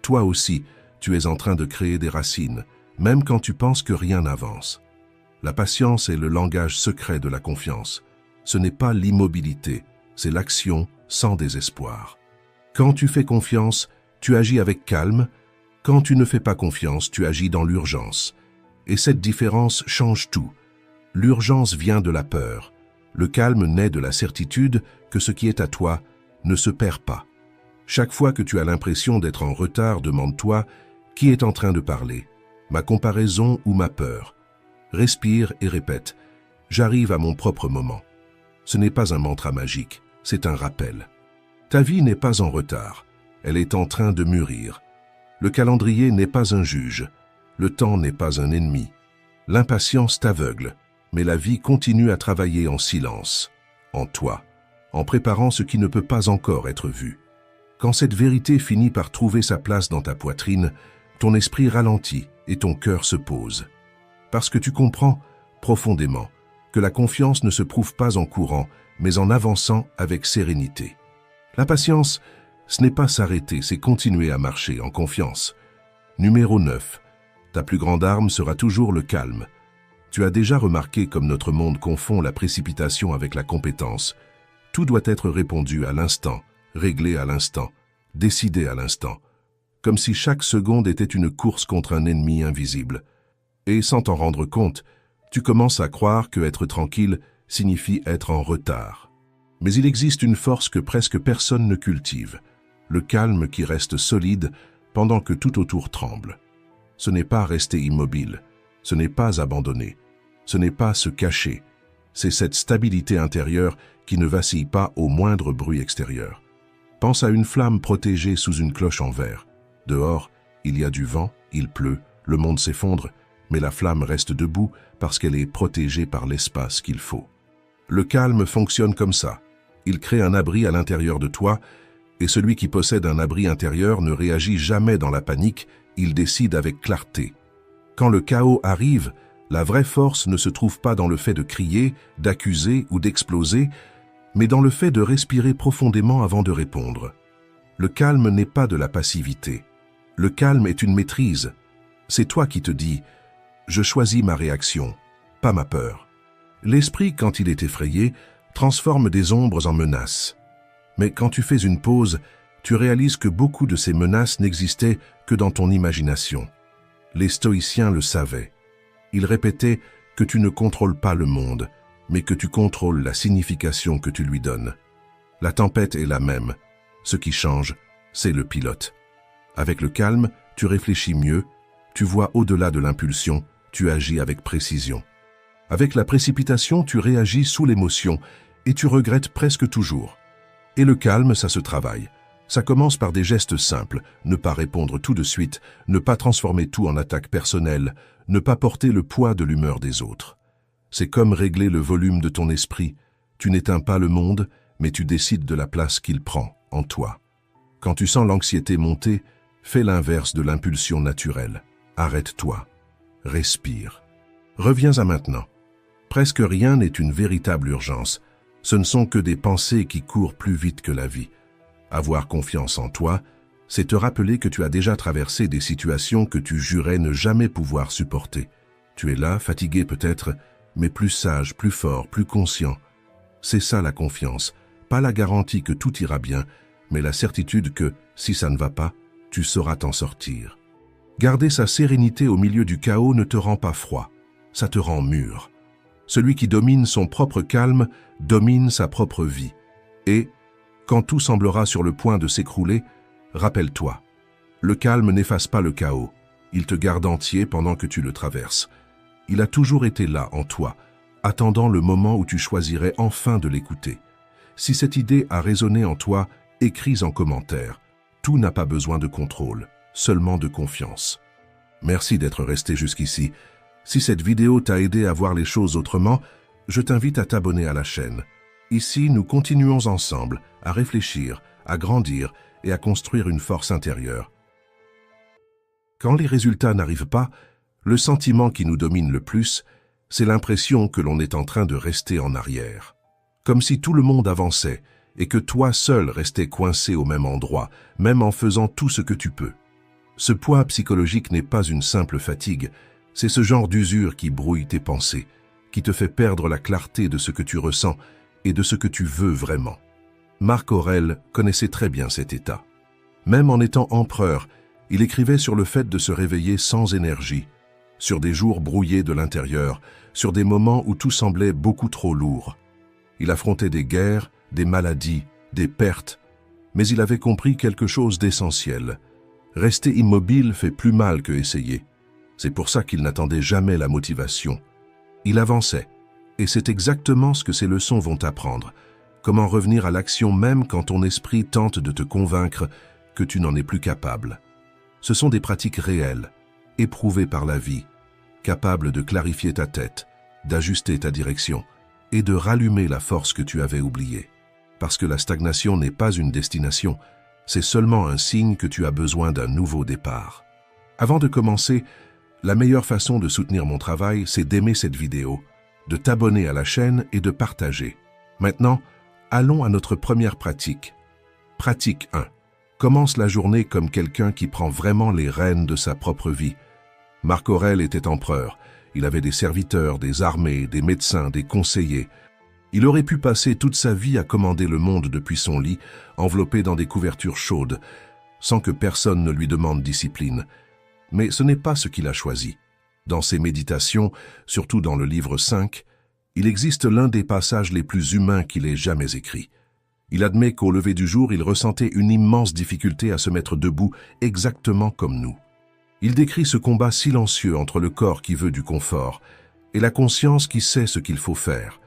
Toi aussi, tu es en train de créer des racines, même quand tu penses que rien n'avance. La patience est le langage secret de la confiance. Ce n'est pas l'immobilité, c'est l'action sans désespoir. Quand tu fais confiance, tu agis avec calme. Quand tu ne fais pas confiance, tu agis dans l'urgence. Et cette différence change tout. L'urgence vient de la peur. Le calme naît de la certitude que ce qui est à toi ne se perd pas. Chaque fois que tu as l'impression d'être en retard, demande-toi « Qui est en train de parler ? Ma comparaison ou ma peur ?» Respire et répète « J'arrive à mon propre moment. » Ce n'est pas un mantra magique, c'est un rappel. Ta vie n'est pas en retard, elle est en train de mûrir. Le calendrier n'est pas un juge, le temps n'est pas un ennemi. L'impatience t'aveugle, mais la vie continue à travailler en silence, en toi, en préparant ce qui ne peut pas encore être vu. Quand cette vérité finit par trouver sa place dans ta poitrine, ton esprit ralentit et ton cœur se pose. Parce que tu comprends, profondément, que la confiance ne se prouve pas en courant, mais en avançant avec sérénité. La patience, ce n'est pas s'arrêter, c'est continuer à marcher en confiance. Numéro 9. Ta plus grande arme sera toujours le calme. Tu as déjà remarqué comme notre monde confond la précipitation avec la compétence. Tout doit être répondu à l'instant, réglé à l'instant, décidé à l'instant. Comme si chaque seconde était une course contre un ennemi invisible. Et sans t'en rendre compte, tu commences à croire que être tranquille signifie être en retard. Mais il existe une force que presque personne ne cultive, le calme qui reste solide pendant que tout autour tremble. Ce n'est pas rester immobile, ce n'est pas abandonner, ce n'est pas se cacher, c'est cette stabilité intérieure qui ne vacille pas au moindre bruit extérieur. Pense à une flamme protégée sous une cloche en verre. Dehors, il y a du vent, il pleut, le monde s'effondre, mais la flamme reste debout parce qu'elle est protégée par l'espace qu'il faut. Le calme fonctionne comme ça. Il crée un abri à l'intérieur de toi, et celui qui possède un abri intérieur ne réagit jamais dans la panique, il décide avec clarté. Quand le chaos arrive, la vraie force ne se trouve pas dans le fait de crier, d'accuser ou d'exploser, mais dans le fait de respirer profondément avant de répondre. Le calme n'est pas de la passivité. Le calme est une maîtrise. C'est toi qui te dis « Je choisis ma réaction, pas ma peur ». L'esprit, quand il est effrayé, transforme des ombres en menaces. Mais quand tu fais une pause, tu réalises que beaucoup de ces menaces n'existaient que dans ton imagination. Les stoïciens le savaient. Ils répétaient que tu ne contrôles pas le monde, mais que tu contrôles la signification que tu lui donnes. La tempête est la même. Ce qui change, c'est le pilote. Avec le calme, tu réfléchis mieux, tu vois au-delà de l'impulsion, tu agis avec précision. Avec la précipitation, tu réagis sous l'émotion et tu regrettes presque toujours. Et le calme, ça se travaille. Ça commence par des gestes simples, ne pas répondre tout de suite, ne pas transformer tout en attaque personnelle, ne pas porter le poids de l'humeur des autres. C'est comme régler le volume de ton esprit. Tu n'éteins pas le monde, mais tu décides de la place qu'il prend en toi. Quand tu sens l'anxiété monter, fais l'inverse de l'impulsion naturelle. Arrête-toi. Respire. Reviens à maintenant. Presque rien n'est une véritable urgence. Ce ne sont que des pensées qui courent plus vite que la vie. Avoir confiance en toi, c'est te rappeler que tu as déjà traversé des situations que tu jurais ne jamais pouvoir supporter. Tu es là, fatigué peut-être, mais plus sage, plus fort, plus conscient. C'est ça la confiance, pas la garantie que tout ira bien, mais la certitude que, si ça ne va pas, tu sauras t'en sortir. Garder sa sérénité au milieu du chaos ne te rend pas froid, ça te rend mûr. Celui qui domine son propre calme domine sa propre vie. Et, quand tout semblera sur le point de s'écrouler, rappelle-toi, le calme n'efface pas le chaos, il te garde entier pendant que tu le traverses. Il a toujours été là en toi, attendant le moment où tu choisirais enfin de l'écouter. Si cette idée a résonné en toi, écris en commentaire. Tout n'a pas besoin de contrôle, seulement de confiance. Merci d'être resté jusqu'ici. Si cette vidéo t'a aidé à voir les choses autrement, je t'invite à t'abonner à la chaîne. Ici, nous continuons ensemble à réfléchir, à grandir et à construire une force intérieure. Quand les résultats n'arrivent pas, le sentiment qui nous domine le plus, c'est l'impression que l'on est en train de rester en arrière. Comme si tout le monde avançait et que toi seul restais coincé au même endroit, même en faisant tout ce que tu peux. Ce poids psychologique n'est pas une simple fatigue, c'est ce genre d'usure qui brouille tes pensées, qui te fait perdre la clarté de ce que tu ressens et de ce que tu veux vraiment. Marc Aurèle connaissait très bien cet état. Même en étant empereur, il écrivait sur le fait de se réveiller sans énergie, sur des jours brouillés de l'intérieur, sur des moments où tout semblait beaucoup trop lourd. Il affrontait des guerres, des maladies, des pertes, mais il avait compris quelque chose d'essentiel. Rester immobile fait plus mal que essayer. C'est pour ça qu'il n'attendait jamais la motivation. Il avançait, et c'est exactement ce que ces leçons vont t'apprendre. Comment revenir à l'action même quand ton esprit tente de te convaincre que tu n'en es plus capable. Ce sont des pratiques réelles, éprouvées par la vie, capables de clarifier ta tête, d'ajuster ta direction et de rallumer la force que tu avais oubliée. Parce que la stagnation n'est pas une destination, c'est seulement un signe que tu as besoin d'un nouveau départ. Avant de commencer, la meilleure façon de soutenir mon travail, c'est d'aimer cette vidéo, de t'abonner à la chaîne et de partager. Maintenant, allons à notre première pratique. Pratique 1. Commence la journée comme quelqu'un qui prend vraiment les rênes de sa propre vie. Marc Aurèle était empereur. Il avait des serviteurs, des armées, des médecins, des conseillers. Il aurait pu passer toute sa vie à commander le monde depuis son lit, enveloppé dans des couvertures chaudes, sans que personne ne lui demande discipline. Mais ce n'est pas ce qu'il a choisi. Dans ses méditations, surtout dans le livre 5, il existe l'un des passages les plus humains qu'il ait jamais écrit. Il admet qu'au lever du jour, il ressentait une immense difficulté à se mettre debout, exactement comme nous. Il décrit ce combat silencieux entre le corps qui veut du confort et la conscience qui sait ce qu'il faut faire.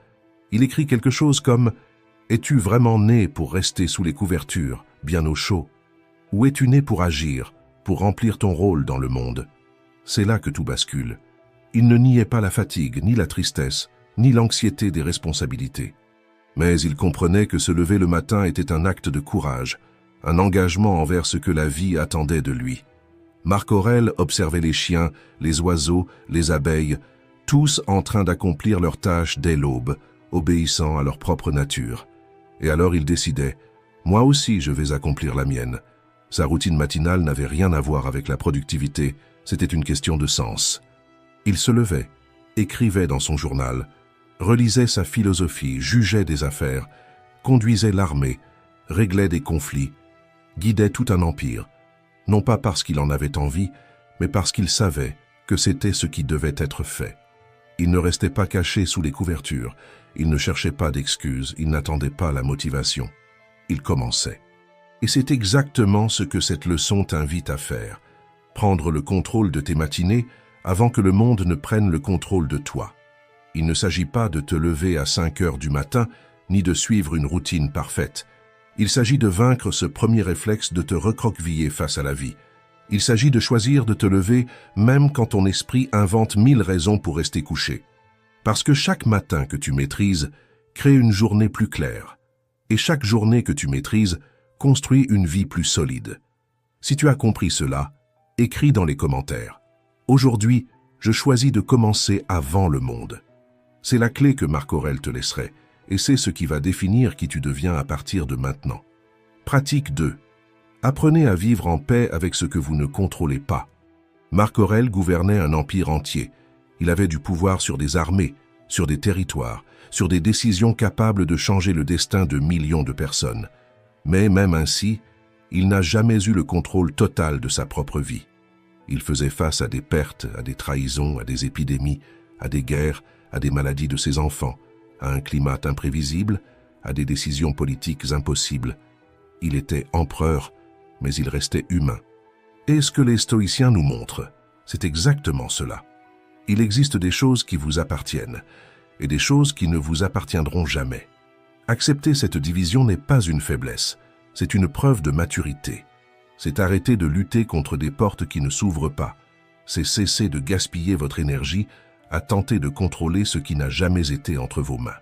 Il écrit quelque chose comme « Es-tu vraiment né pour rester sous les couvertures, bien au chaud? Ou es-tu né pour agir, pour remplir ton rôle dans le monde ?» C'est là que tout bascule. Il ne niait pas la fatigue, ni la tristesse, ni l'anxiété des responsabilités. Mais il comprenait que se lever le matin était un acte de courage, un engagement envers ce que la vie attendait de lui. Marc Aurèle observait les chiens, les oiseaux, les abeilles, tous en train d'accomplir leurs tâches dès l'aube, obéissant à leur propre nature. Et alors il décidait, « Moi aussi je vais accomplir la mienne ». Sa routine matinale n'avait rien à voir avec la productivité, c'était une question de sens. Il se levait, écrivait dans son journal, relisait sa philosophie, jugeait des affaires, conduisait l'armée, réglait des conflits, guidait tout un empire, non pas parce qu'il en avait envie, mais parce qu'il savait que c'était ce qui devait être fait. Il ne restait pas caché sous les couvertures, il ne cherchait pas d'excuses, il n'attendait pas la motivation. Il commençait. Et c'est exactement ce que cette leçon t'invite à faire. Prendre le contrôle de tes matinées avant que le monde ne prenne le contrôle de toi. Il ne s'agit pas de te lever à 5 heures du matin, ni de suivre une routine parfaite. Il s'agit de vaincre ce premier réflexe de te recroqueviller face à la vie. Il s'agit de choisir de te lever même quand ton esprit invente 1000 raisons pour rester couché. Parce que chaque matin que tu maîtrises crée une journée plus claire. Et chaque journée que tu maîtrises construit une vie plus solide. Si tu as compris cela, écris dans les commentaires. Aujourd'hui, je choisis de commencer avant le monde. C'est la clé que Marc Aurèle te laisserait, et c'est ce qui va définir qui tu deviens à partir de maintenant. Pratique 2. Apprenez à vivre en paix avec ce que vous ne contrôlez pas. Marc Aurèle gouvernait un empire entier. Il avait du pouvoir sur des armées, sur des territoires, sur des décisions capables de changer le destin de millions de personnes. Mais même ainsi, il n'a jamais eu le contrôle total de sa propre vie. Il faisait face à des pertes, à des trahisons, à des épidémies, à des guerres, à des maladies de ses enfants, à un climat imprévisible, à des décisions politiques impossibles. Il était empereur, mais il restait humain. Et ce que les stoïciens nous montrent, c'est exactement cela. Il existe des choses qui vous appartiennent et des choses qui ne vous appartiendront jamais. Accepter cette division n'est pas une faiblesse, c'est une preuve de maturité. C'est arrêter de lutter contre des portes qui ne s'ouvrent pas. C'est cesser de gaspiller votre énergie à tenter de contrôler ce qui n'a jamais été entre vos mains.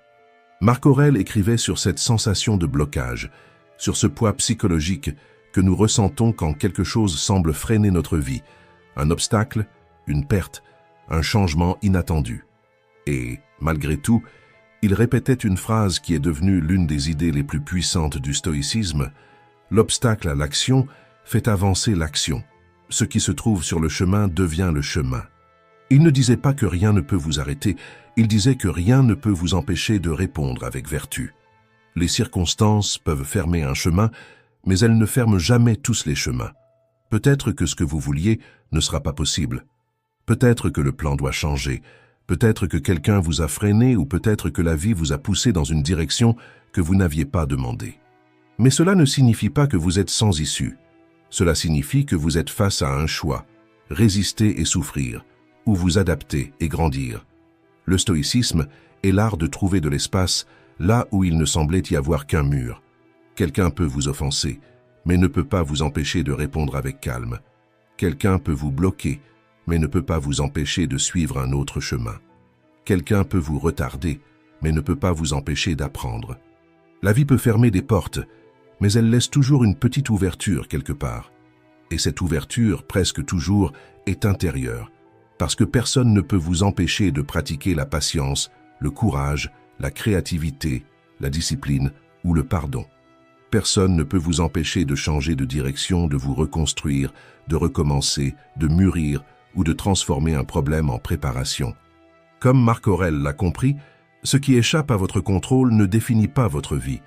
Marc Aurèle écrivait sur cette sensation de blocage, sur ce poids psychologique que nous ressentons quand quelque chose semble freiner notre vie, un obstacle, une perte, un changement inattendu. Et, malgré tout, il répétait une phrase qui est devenue l'une des idées les plus puissantes du stoïcisme: « L'obstacle à l'action fait avancer l'action. Ce qui se trouve sur le chemin devient le chemin. » Il ne disait pas que rien ne peut vous arrêter, il disait que rien ne peut vous empêcher de répondre avec vertu. Les circonstances peuvent fermer un chemin, mais elles ne ferment jamais tous les chemins. Peut-être que ce que vous vouliez ne sera pas possible. Peut-être que le plan doit changer. Peut-être que quelqu'un vous a freiné ou peut-être que la vie vous a poussé dans une direction que vous n'aviez pas demandée. Mais cela ne signifie pas que vous êtes sans issue. Cela signifie que vous êtes face à un choix, résister et souffrir, ou vous adapter et grandir. Le stoïcisme est l'art de trouver de l'espace là où il ne semblait y avoir qu'un mur. Quelqu'un peut vous offenser, mais ne peut pas vous empêcher de répondre avec calme. Quelqu'un peut vous bloquer, mais ne peut pas vous empêcher de suivre un autre chemin. Quelqu'un peut vous retarder, mais ne peut pas vous empêcher d'apprendre. La vie peut fermer des portes, mais elle laisse toujours une petite ouverture quelque part. Et cette ouverture, presque toujours, est intérieure, parce que personne ne peut vous empêcher de pratiquer la patience, le courage, la créativité, la discipline ou le pardon. Personne ne peut vous empêcher de changer de direction, de vous reconstruire, de recommencer, de mûrir ou de transformer un problème en préparation. Comme Marc Aurèle l'a compris, ce qui échappe à votre contrôle ne définit pas votre vie.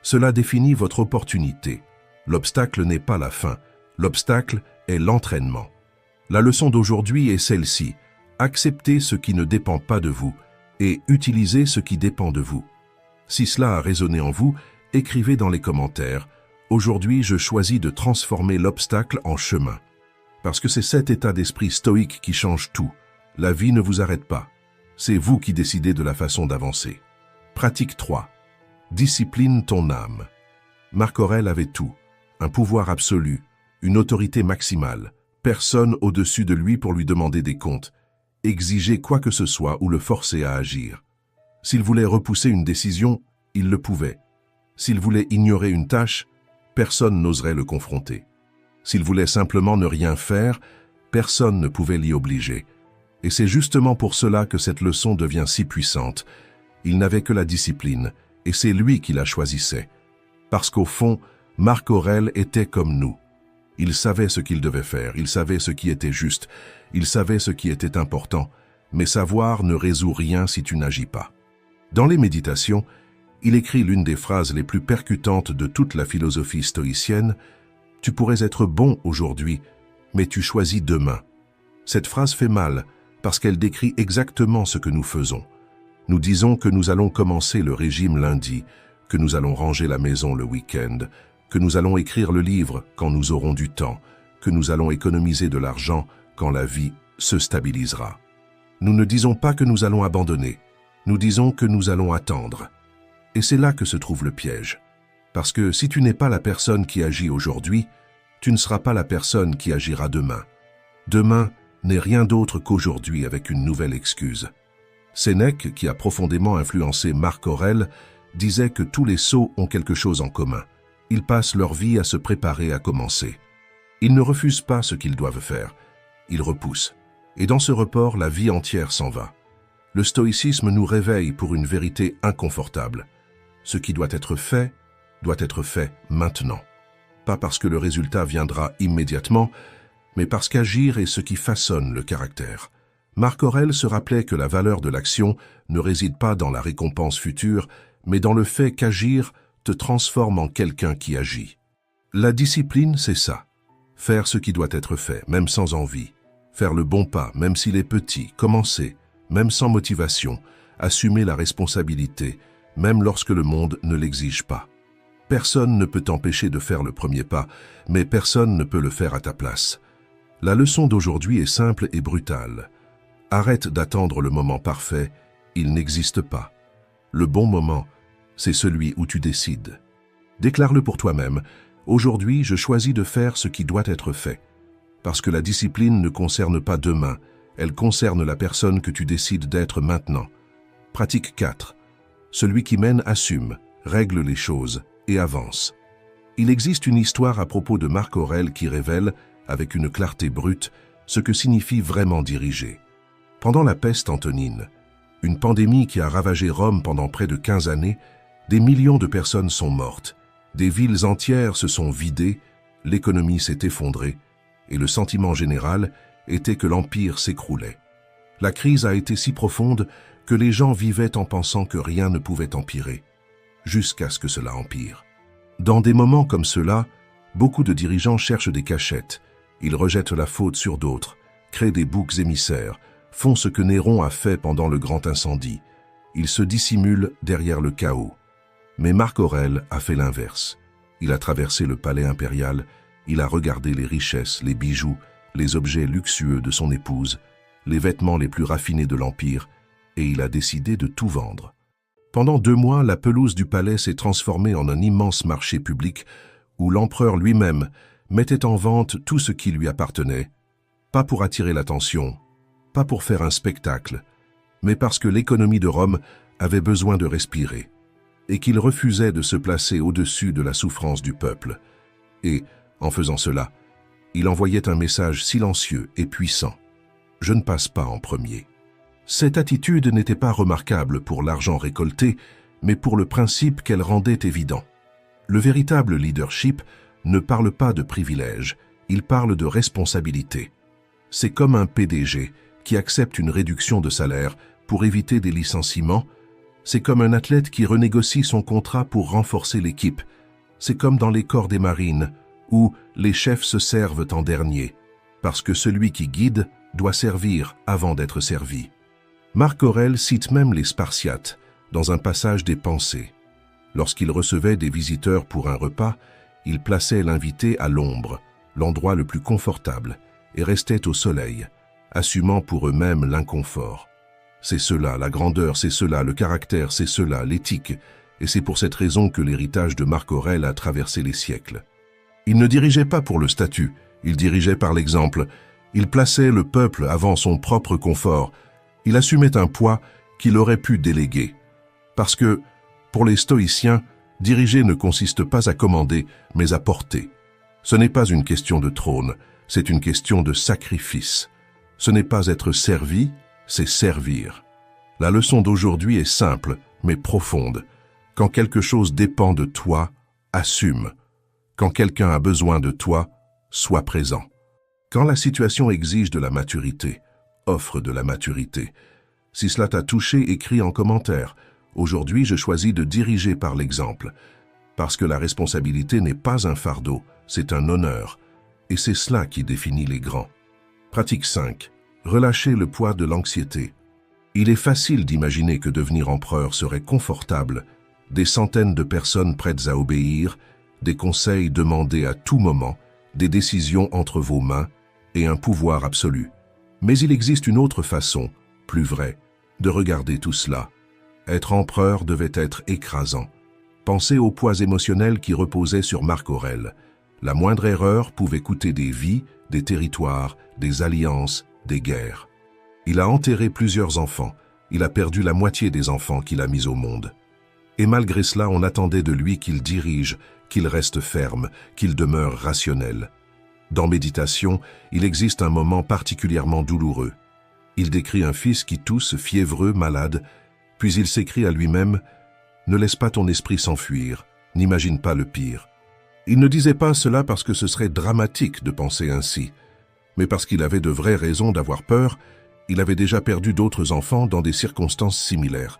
Cela définit votre opportunité. L'obstacle n'est pas la fin. L'obstacle est l'entraînement. La leçon d'aujourd'hui est celle-ci. Acceptez ce qui ne dépend pas de vous et utilisez ce qui dépend de vous. Si cela a résonné en vous, écrivez dans les commentaires « Aujourd'hui, je choisis de transformer l'obstacle en chemin ». Parce que c'est cet état d'esprit stoïque qui change tout. La vie ne vous arrête pas. C'est vous qui décidez de la façon d'avancer. Pratique 3. Discipline ton âme. Marc Aurèle avait tout. Un pouvoir absolu, une autorité maximale. Personne au-dessus de lui pour lui demander des comptes, exiger quoi que ce soit ou le forcer à agir. S'il voulait repousser une décision, il le pouvait. S'il voulait ignorer une tâche, personne n'oserait le confronter. S'il voulait simplement ne rien faire, personne ne pouvait l'y obliger. Et c'est justement pour cela que cette leçon devient si puissante. Il n'avait que la discipline, et c'est lui qui la choisissait. Parce qu'au fond, Marc Aurèle était comme nous. Il savait ce qu'il devait faire, il savait ce qui était juste, il savait ce qui était important, mais savoir ne résout rien si tu n'agis pas. Dans les méditations, il écrit l'une des phrases les plus percutantes de toute la philosophie stoïcienne « Tu pourrais être bon aujourd'hui, mais tu choisis demain ». Cette phrase fait mal parce qu'elle décrit exactement ce que nous faisons. Nous disons que nous allons commencer le régime lundi, que nous allons ranger la maison le week-end, que nous allons écrire le livre quand nous aurons du temps, que nous allons économiser de l'argent quand la vie se stabilisera. Nous ne disons pas que nous allons abandonner, nous disons que nous allons attendre. Et c'est là que se trouve le piège. Parce que si tu n'es pas la personne qui agit aujourd'hui, tu ne seras pas la personne qui agira demain. Demain n'est rien d'autre qu'aujourd'hui avec une nouvelle excuse. Sénèque, qui a profondément influencé Marc Aurèle, disait que tous les sots ont quelque chose en commun. Ils passent leur vie à se préparer à commencer. Ils ne refusent pas ce qu'ils doivent faire. Ils repoussent. Et dans ce report, la vie entière s'en va. Le stoïcisme nous réveille pour une vérité inconfortable. Ce qui doit être fait maintenant. Pas parce que le résultat viendra immédiatement, mais parce qu'agir est ce qui façonne le caractère. Marc Aurèle se rappelait que la valeur de l'action ne réside pas dans la récompense future, mais dans le fait qu'agir te transforme en quelqu'un qui agit. La discipline, c'est ça. Faire ce qui doit être fait, même sans envie. Faire le bon pas, même s'il est petit. Commencer, même sans motivation. Assumer la responsabilité, même lorsque le monde ne l'exige pas. Personne ne peut t'empêcher de faire le premier pas, mais personne ne peut le faire à ta place. La leçon d'aujourd'hui est simple et brutale. Arrête d'attendre le moment parfait, il n'existe pas. Le bon moment, c'est celui où tu décides. Déclare-le pour toi-même. Aujourd'hui, je choisis de faire ce qui doit être fait. Parce que la discipline ne concerne pas demain, elle concerne la personne que tu décides d'être maintenant. Pratique 4. Celui qui mène assume, règle les choses et avance. Il existe une histoire à propos de Marc Aurèle qui révèle, avec une clarté brute, ce que signifie vraiment diriger. Pendant la peste antonine, une pandémie qui a ravagé Rome pendant près de 15 années, des millions de personnes sont mortes, des villes entières se sont vidées, l'économie s'est effondrée, et le sentiment général était que l'Empire s'écroulait. La crise a été si profonde que les gens vivaient en pensant que rien ne pouvait empirer, jusqu'à ce que cela empire. Dans des moments comme ceux-là, beaucoup de dirigeants cherchent des cachettes, ils rejettent la faute sur d'autres, créent des boucs émissaires, font ce que Néron a fait pendant le grand incendie. Ils se dissimulent derrière le chaos. Mais Marc Aurèle a fait l'inverse. Il a traversé le palais impérial, il a regardé les richesses, les bijoux, les objets luxueux de son épouse, les vêtements les plus raffinés de l'Empire, et il a décidé de tout vendre. Pendant 2 mois, la pelouse du palais s'est transformée en un immense marché public où l'empereur lui-même mettait en vente tout ce qui lui appartenait, pas pour attirer l'attention, pas pour faire un spectacle, mais parce que l'économie de Rome avait besoin de respirer, et qu'il refusait de se placer au-dessus de la souffrance du peuple. Et, en faisant cela, il envoyait un message silencieux et puissant. « Je ne passe pas en premier ». Cette attitude n'était pas remarquable pour l'argent récolté, mais pour le principe qu'elle rendait évident. Le véritable leadership ne parle pas de privilèges, il parle de responsabilité. C'est comme un PDG qui accepte une réduction de salaire pour éviter des licenciements. C'est comme un athlète qui renégocie son contrat pour renforcer l'équipe. C'est comme dans les corps des marines, où les chefs se servent en dernier, parce que celui qui guide doit servir avant d'être servi. Marc Aurèle cite même les Spartiates dans un passage des Pensées. Lorsqu'il recevait des visiteurs pour un repas, il plaçait l'invité à l'ombre, l'endroit le plus confortable, et restait au soleil, assumant pour eux-mêmes l'inconfort. C'est cela la grandeur, c'est cela le caractère, c'est cela l'éthique, et c'est pour cette raison que l'héritage de Marc Aurèle a traversé les siècles. Il ne dirigeait pas pour le statut, il dirigeait par l'exemple. Il plaçait le peuple avant son propre confort. Il assumait un poids qu'il aurait pu déléguer. Parce que, pour les stoïciens, diriger ne consiste pas à commander, mais à porter. Ce n'est pas une question de trône, c'est une question de sacrifice. Ce n'est pas être servi, c'est servir. La leçon d'aujourd'hui est simple, mais profonde. Quand quelque chose dépend de toi, assume. Quand quelqu'un a besoin de toi, sois présent. Quand la situation exige de la maturité, offre de la maturité. Si cela t'a touché, écris en commentaire. Aujourd'hui, je choisis de diriger par l'exemple. Parce que la responsabilité n'est pas un fardeau, c'est un honneur. Et c'est cela qui définit les grands. Pratique 5. Relâcher le poids de l'anxiété. Il est facile d'imaginer que devenir empereur serait confortable. Des centaines de personnes prêtes à obéir, des conseils demandés à tout moment, des décisions entre vos mains et un pouvoir absolu. Mais il existe une autre façon, plus vraie, de regarder tout cela. Être empereur devait être écrasant. Pensez au poids émotionnel qui reposait sur Marc Aurèle. La moindre erreur pouvait coûter des vies, des territoires, des alliances, des guerres. Il a enterré plusieurs enfants. Il a perdu la moitié des enfants qu'il a mis au monde. Et malgré cela, on attendait de lui qu'il dirige, qu'il reste ferme, qu'il demeure rationnel. Dans Méditation, il existe un moment particulièrement douloureux. Il décrit un fils qui tousse, fiévreux, malade, puis il s'écrie à lui-même « Ne laisse pas ton esprit s'enfuir, n'imagine pas le pire ». Il ne disait pas cela parce que ce serait dramatique de penser ainsi, mais parce qu'il avait de vraies raisons d'avoir peur. Il avait déjà perdu d'autres enfants dans des circonstances similaires.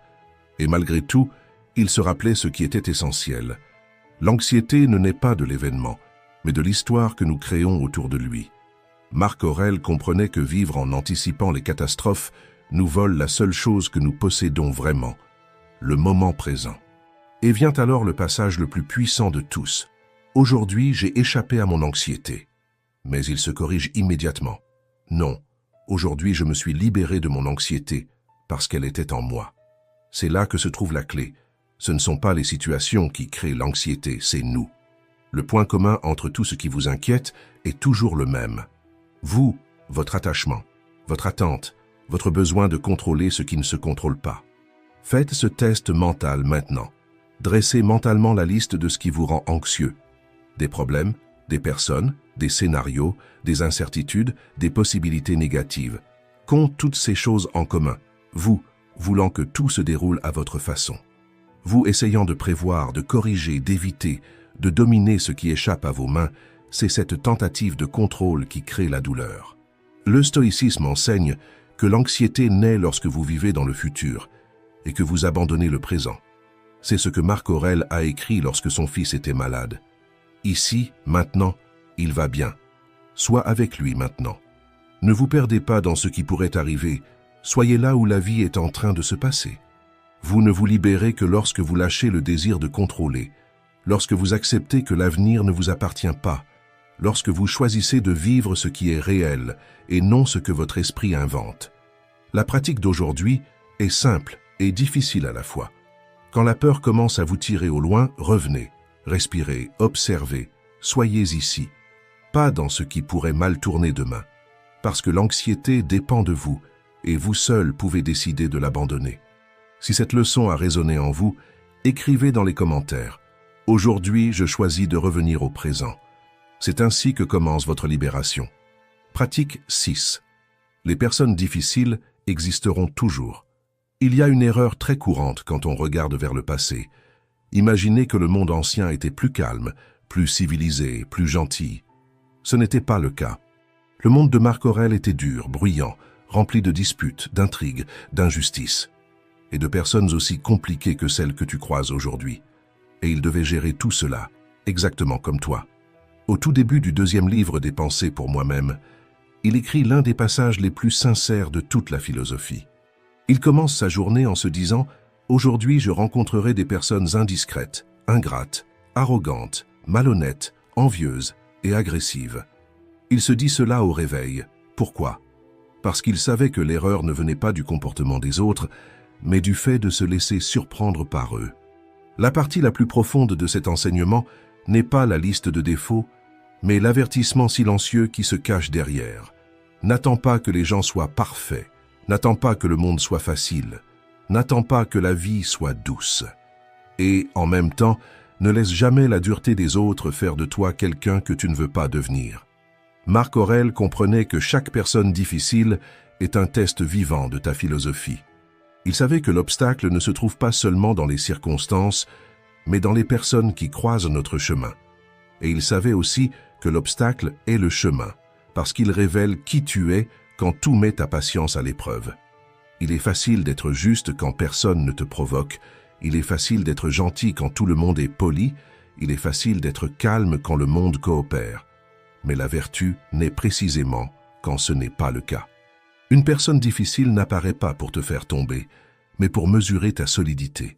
Et malgré tout, il se rappelait ce qui était essentiel. L'anxiété ne naît pas de l'événement, mais de l'histoire que nous créons autour de lui. Marc Aurèle comprenait que vivre en anticipant les catastrophes nous vole la seule chose que nous possédons vraiment, le moment présent. Et vient alors le passage le plus puissant de tous. Aujourd'hui, j'ai échappé à mon anxiété. Mais il se corrige immédiatement. Non, aujourd'hui je me suis libéré de mon anxiété parce qu'elle était en moi. C'est là que se trouve la clé. Ce ne sont pas les situations qui créent l'anxiété, c'est nous. Le point commun entre tout ce qui vous inquiète est toujours le même. Vous, votre attachement, votre attente, votre besoin de contrôler ce qui ne se contrôle pas. Faites ce test mental maintenant. Dressez mentalement la liste de ce qui vous rend anxieux. Des problèmes, des personnes, des scénarios, des incertitudes, des possibilités négatives. Compte toutes ces choses en commun, vous, voulant que tout se déroule à votre façon. Vous essayant de prévoir, de corriger, d'éviter, de dominer ce qui échappe à vos mains, c'est cette tentative de contrôle qui crée la douleur. Le stoïcisme enseigne que l'anxiété naît lorsque vous vivez dans le futur et que vous abandonnez le présent. C'est ce que Marc Aurèle a écrit lorsque son fils était malade. Ici, maintenant, il va bien. Sois avec lui maintenant. Ne vous perdez pas dans ce qui pourrait arriver. Soyez là où la vie est en train de se passer. Vous ne vous libérez que lorsque vous lâchez le désir de contrôler, lorsque vous acceptez que l'avenir ne vous appartient pas, lorsque vous choisissez de vivre ce qui est réel et non ce que votre esprit invente. La pratique d'aujourd'hui est simple et difficile à la fois. Quand la peur commence à vous tirer au loin, revenez, respirez, observez, soyez ici, pas dans ce qui pourrait mal tourner demain, parce que l'anxiété dépend de vous, et vous seul pouvez décider de l'abandonner. Si cette leçon a résonné en vous, écrivez dans les commentaires. Aujourd'hui, je choisis de revenir au présent. C'est ainsi que commence votre libération. Pratique 6. Les personnes difficiles existeront toujours. Il y a une erreur très courante quand on regarde vers le passé. Imaginez que le monde ancien était plus calme, plus civilisé, plus gentil. Ce n'était pas le cas. Le monde de Marc Aurèle était dur, bruyant, rempli de disputes, d'intrigues, d'injustices, et de personnes aussi compliquées que celles que tu croises aujourd'hui. Et il devait gérer tout cela, exactement comme toi. Au tout début du 2e livre des Pensées pour moi-même, il écrit l'un des passages les plus sincères de toute la philosophie. Il commence sa journée en se disant « Aujourd'hui, je rencontrerai des personnes indiscrètes, ingrates, arrogantes, malhonnêtes, envieuses et agressives. » Il se dit cela au réveil. Pourquoi? Parce qu'il savait que l'erreur ne venait pas du comportement des autres, mais du fait de se laisser surprendre par eux. La partie la plus profonde de cet enseignement n'est pas la liste de défauts, mais l'avertissement silencieux qui se cache derrière. N'attends pas que les gens soient parfaits, n'attends pas que le monde soit facile, n'attends pas que la vie soit douce. Et, en même temps, ne laisse jamais la dureté des autres faire de toi quelqu'un que tu ne veux pas devenir. Marc Aurèle comprenait que chaque personne difficile est un test vivant de ta philosophie. Il savait que l'obstacle ne se trouve pas seulement dans les circonstances, mais dans les personnes qui croisent notre chemin. Et il savait aussi que l'obstacle est le chemin, parce qu'il révèle qui tu es quand tout met ta patience à l'épreuve. Il est facile d'être juste quand personne ne te provoque, il est facile d'être gentil quand tout le monde est poli, il est facile d'être calme quand le monde coopère. Mais la vertu naît précisément quand ce n'est pas le cas. Une personne difficile n'apparaît pas pour te faire tomber, mais pour mesurer ta solidité.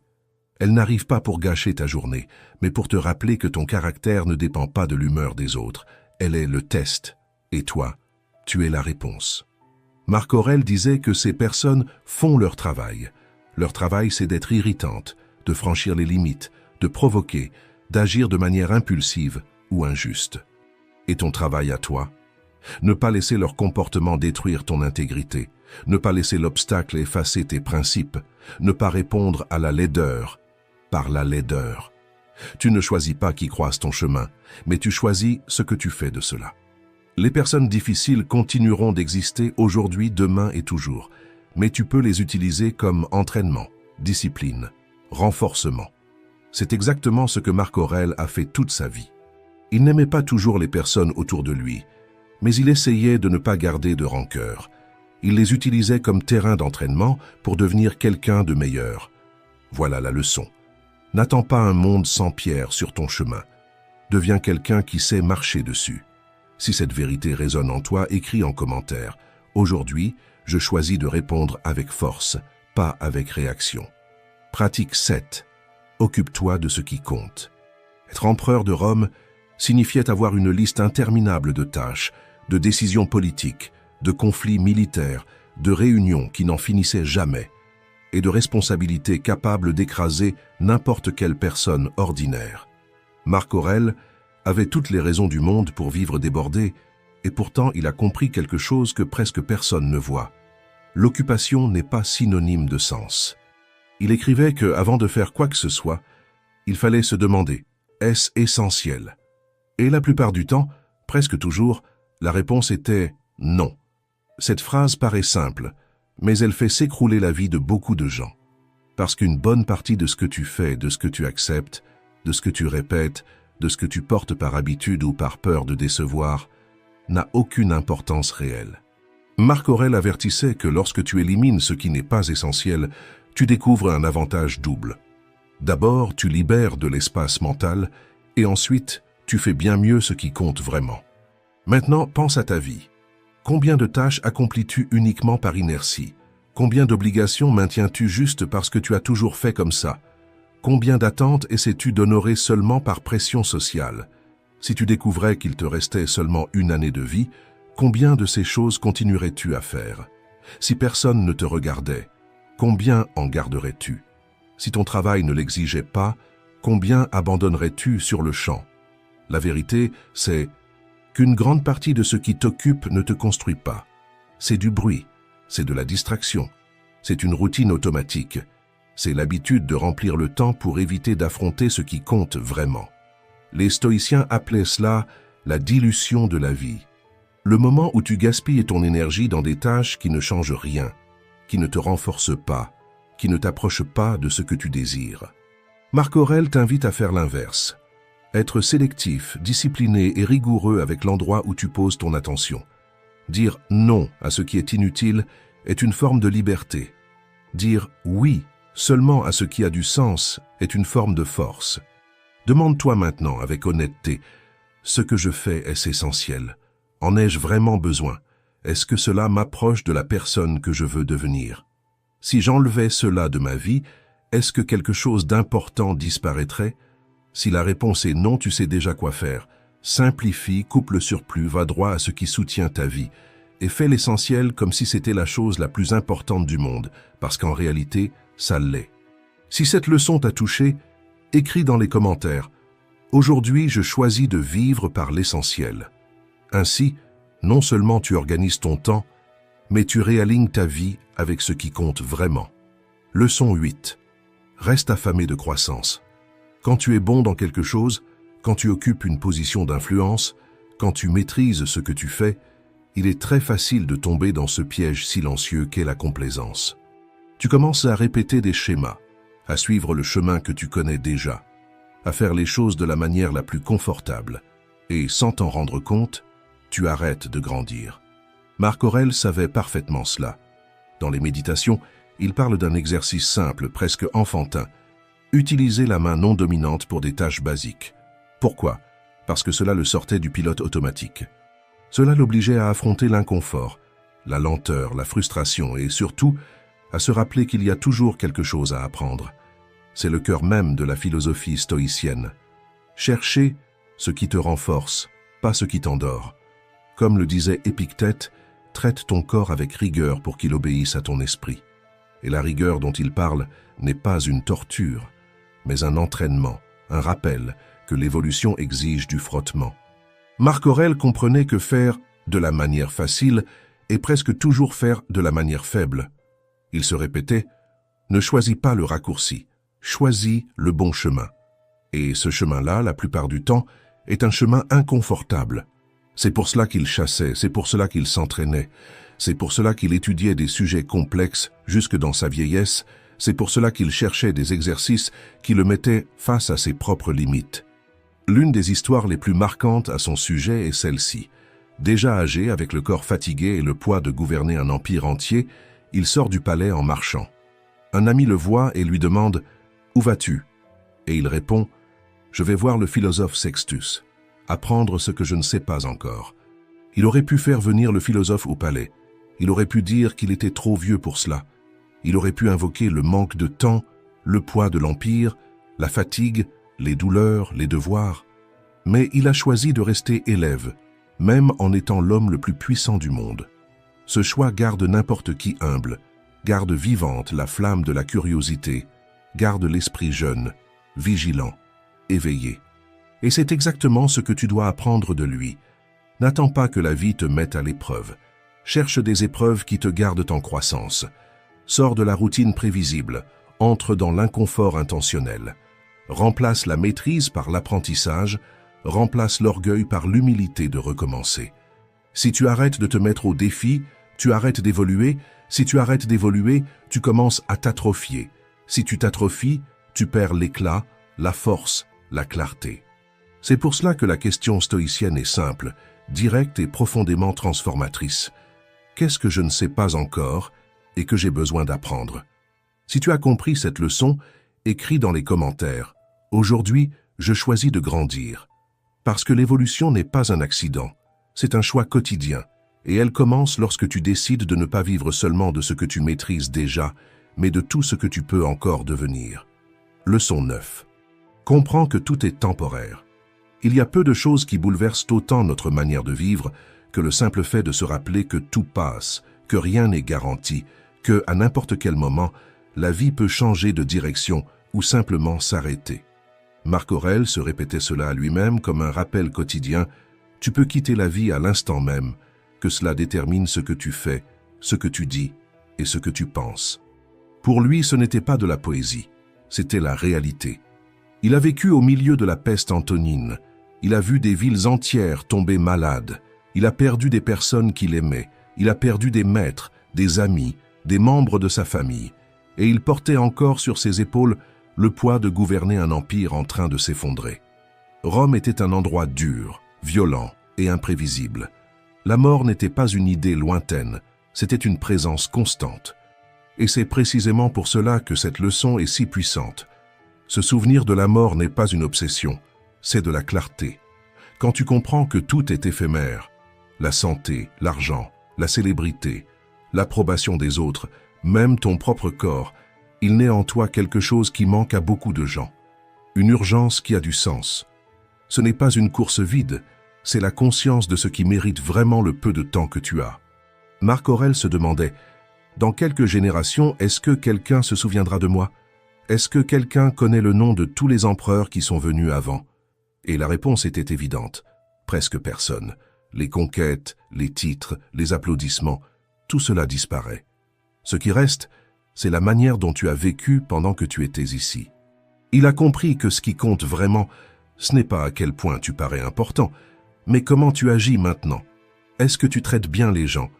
Elle n'arrive pas pour gâcher ta journée, mais pour te rappeler que ton caractère ne dépend pas de l'humeur des autres. Elle est le test, et toi, tu es la réponse. Marc Aurèle disait que ces personnes font leur travail. Leur travail, c'est d'être irritante, de franchir les limites, de provoquer, d'agir de manière impulsive ou injuste. Et ton travail à toi? Ne pas laisser leur comportement détruire ton intégrité, ne pas laisser l'obstacle effacer tes principes, ne pas répondre à la laideur par la laideur. Tu ne choisis pas qui croise ton chemin, mais tu choisis ce que tu fais de cela. Les personnes difficiles continueront d'exister aujourd'hui, demain et toujours, mais tu peux les utiliser comme entraînement, discipline, renforcement. C'est exactement ce que Marc Aurèle a fait toute sa vie. Il n'aimait pas toujours les personnes autour de lui, mais il essayait de ne pas garder de rancœur. Il les utilisait comme terrain d'entraînement pour devenir quelqu'un de meilleur. Voilà la leçon. N'attends pas un monde sans pierre sur ton chemin. Deviens quelqu'un qui sait marcher dessus. Si cette vérité résonne en toi, écris en commentaire. Aujourd'hui, je choisis de répondre avec force, pas avec réaction. Pratique 7. Occupe-toi de ce qui compte. Être empereur de Rome signifiait avoir une liste interminable de tâches, de décisions politiques, de conflits militaires, de réunions qui n'en finissaient jamais, et de responsabilités capables d'écraser n'importe quelle personne ordinaire. Marc Aurèle avait toutes les raisons du monde pour vivre débordé, et pourtant il a compris quelque chose que presque personne ne voit. L'occupation n'est pas synonyme de sens. Il écrivait que, avant de faire quoi que ce soit, il fallait se demander « est-ce essentiel ?» Et la plupart du temps, presque toujours, la réponse était « non ». Cette phrase paraît simple, mais elle fait s'écrouler la vie de beaucoup de gens. Parce qu'une bonne partie de ce que tu fais, de ce que tu acceptes, de ce que tu répètes, de ce que tu portes par habitude ou par peur de décevoir, n'a aucune importance réelle. Marc Aurèle avertissait que lorsque tu élimines ce qui n'est pas essentiel, tu découvres un avantage double. D'abord, tu libères de l'espace mental, et ensuite, tu fais bien mieux ce qui compte vraiment. Maintenant, pense à ta vie. Combien de tâches accomplis-tu uniquement par inertie? Combien d'obligations maintiens-tu juste parce que tu as toujours fait comme ça? Combien d'attentes essaies-tu d'honorer seulement par pression sociale? Si tu découvrais qu'il te restait seulement une année de vie, combien de ces choses continuerais-tu à faire? Si personne ne te regardait, combien en garderais-tu? Si ton travail ne l'exigeait pas, combien abandonnerais-tu sur le champ? La vérité, c'est qu'une grande partie de ce qui t'occupe ne te construit pas. C'est du bruit, c'est de la distraction, c'est une routine automatique. C'est l'habitude de remplir le temps pour éviter d'affronter ce qui compte vraiment. Les stoïciens appelaient cela la dilution de la vie. Le moment où tu gaspilles ton énergie dans des tâches qui ne changent rien, qui ne te renforcent pas, qui ne t'approchent pas de ce que tu désires. Marc Aurèle t'invite à faire l'inverse. Être sélectif, discipliné et rigoureux avec l'endroit où tu poses ton attention. Dire non à ce qui est inutile est une forme de liberté. Dire oui seulement à ce qui a du sens est une forme de force. Demande-toi maintenant avec honnêteté, ce que je fais est-ce essentiel? En ai-je vraiment besoin? Est-ce que cela m'approche de la personne que je veux devenir? Si j'enlevais cela de ma vie, est-ce que quelque chose d'important disparaîtrait? Si la réponse est non, tu sais déjà quoi faire. Simplifie, coupe le surplus, va droit à ce qui soutient ta vie et fais l'essentiel comme si c'était la chose la plus importante du monde, parce qu'en réalité, ça l'est. Si cette leçon t'a touché, écris dans les commentaires « Aujourd'hui, je choisis de vivre par l'essentiel ». Ainsi, non seulement tu organises ton temps, mais tu réalignes ta vie avec ce qui compte vraiment. Leçon 8. Reste affamé de croissance. Quand tu es bon dans quelque chose, quand tu occupes une position d'influence, quand tu maîtrises ce que tu fais, il est très facile de tomber dans ce piège silencieux qu'est la complaisance. Tu commences à répéter des schémas, à suivre le chemin que tu connais déjà, à faire les choses de la manière la plus confortable, et sans t'en rendre compte, tu arrêtes de grandir. Marc Aurèle savait parfaitement cela. Dans les méditations, il parle d'un exercice simple, presque enfantin. Utiliser la main non dominante pour des tâches basiques. Pourquoi? Parce que cela le sortait du pilote automatique. Cela l'obligeait à affronter l'inconfort, la lenteur, la frustration et surtout à se rappeler qu'il y a toujours quelque chose à apprendre. C'est le cœur même de la philosophie stoïcienne. Chercher ce qui te renforce, pas ce qui t'endort. Comme le disait Épictète, traite ton corps avec rigueur pour qu'il obéisse à ton esprit. Et la rigueur dont il parle n'est pas une torture, mais un entraînement, un rappel que l'évolution exige du frottement. Marc Aurèle comprenait que faire de la manière facile est presque toujours faire de la manière faible. Il se répétait « Ne choisis pas le raccourci, choisis le bon chemin ». Et ce chemin-là, la plupart du temps, est un chemin inconfortable. C'est pour cela qu'il chassait, c'est pour cela qu'il s'entraînait, c'est pour cela qu'il étudiait des sujets complexes jusque dans sa vieillesse, c'est pour cela qu'il cherchait des exercices qui le mettaient face à ses propres limites. L'une des histoires les plus marquantes à son sujet est celle-ci. Déjà âgé, avec le corps fatigué et le poids de gouverner un empire entier, il sort du palais en marchant. Un ami le voit et lui demande « Où vas-tu » Et il répond « Je vais voir le philosophe Sextus, apprendre ce que je ne sais pas encore. » Il aurait pu faire venir le philosophe au palais. Il aurait pu dire qu'il était trop vieux pour cela. Il aurait pu invoquer le manque de temps, le poids de l'empire, la fatigue, les douleurs, les devoirs. Mais il a choisi de rester élève, même en étant l'homme le plus puissant du monde. Ce choix garde n'importe qui humble, garde vivante la flamme de la curiosité, garde l'esprit jeune, vigilant, éveillé. Et c'est exactement ce que tu dois apprendre de lui. N'attends pas que la vie te mette à l'épreuve. Cherche des épreuves qui te gardent en croissance. Sors de la routine prévisible, entre dans l'inconfort intentionnel. Remplace la maîtrise par l'apprentissage, remplace l'orgueil par l'humilité de recommencer. Si tu arrêtes de te mettre au défi, tu arrêtes d'évoluer. Si tu arrêtes d'évoluer, tu commences à t'atrophier. Si tu t'atrophies, tu perds l'éclat, la force, la clarté. C'est pour cela que la question stoïcienne est simple, directe et profondément transformatrice. Qu'est-ce que je ne sais pas encore et que j'ai besoin d'apprendre? Si tu as compris cette leçon, écris dans les commentaires. Aujourd'hui, je choisis de grandir. Parce que l'évolution n'est pas un accident, c'est un choix quotidien. Et elle commence lorsque tu décides de ne pas vivre seulement de ce que tu maîtrises déjà, mais de tout ce que tu peux encore devenir. Leçon 9. Comprends que tout est temporaire. Il y a peu de choses qui bouleversent autant notre manière de vivre que le simple fait de se rappeler que tout passe, que rien n'est garanti, que, à n'importe quel moment, la vie peut changer de direction ou simplement s'arrêter. Marc Aurèle se répétait cela à lui-même comme un rappel quotidien. Tu peux quitter la vie à l'instant même, que cela détermine ce que tu fais, ce que tu dis et ce que tu penses. Pour lui, ce n'était pas de la poésie, c'était la réalité. Il a vécu au milieu de la peste antonine. Il a vu des villes entières tomber malades. Il a perdu des personnes qu'il aimait. Il a perdu des maîtres, des amis, des membres de sa famille. Et il portait encore sur ses épaules le poids de gouverner un empire en train de s'effondrer. Rome était un endroit dur, violent et imprévisible. La mort n'était pas une idée lointaine, c'était une présence constante. Et c'est précisément pour cela que cette leçon est si puissante. Ce souvenir de la mort n'est pas une obsession, c'est de la clarté. Quand tu comprends que tout est éphémère, la santé, l'argent, la célébrité, l'approbation des autres, même ton propre corps, il naît en toi quelque chose qui manque à beaucoup de gens. Une urgence qui a du sens. Ce n'est pas une course vide, c'est la conscience de ce qui mérite vraiment le peu de temps que tu as. Marc Aurèle se demandait, dans quelques générations, est-ce que quelqu'un se souviendra de moi? Est-ce que quelqu'un connaît le nom de tous les empereurs qui sont venus avant? Et la réponse était évidente, presque personne. Les conquêtes, les titres, les applaudissements, tout cela disparaît. Ce qui reste, c'est la manière dont tu as vécu pendant que tu étais ici. Il a compris que ce qui compte vraiment, ce n'est pas à quel point tu parais important, mais comment tu agis maintenant. Est-ce que tu traites bien les gens?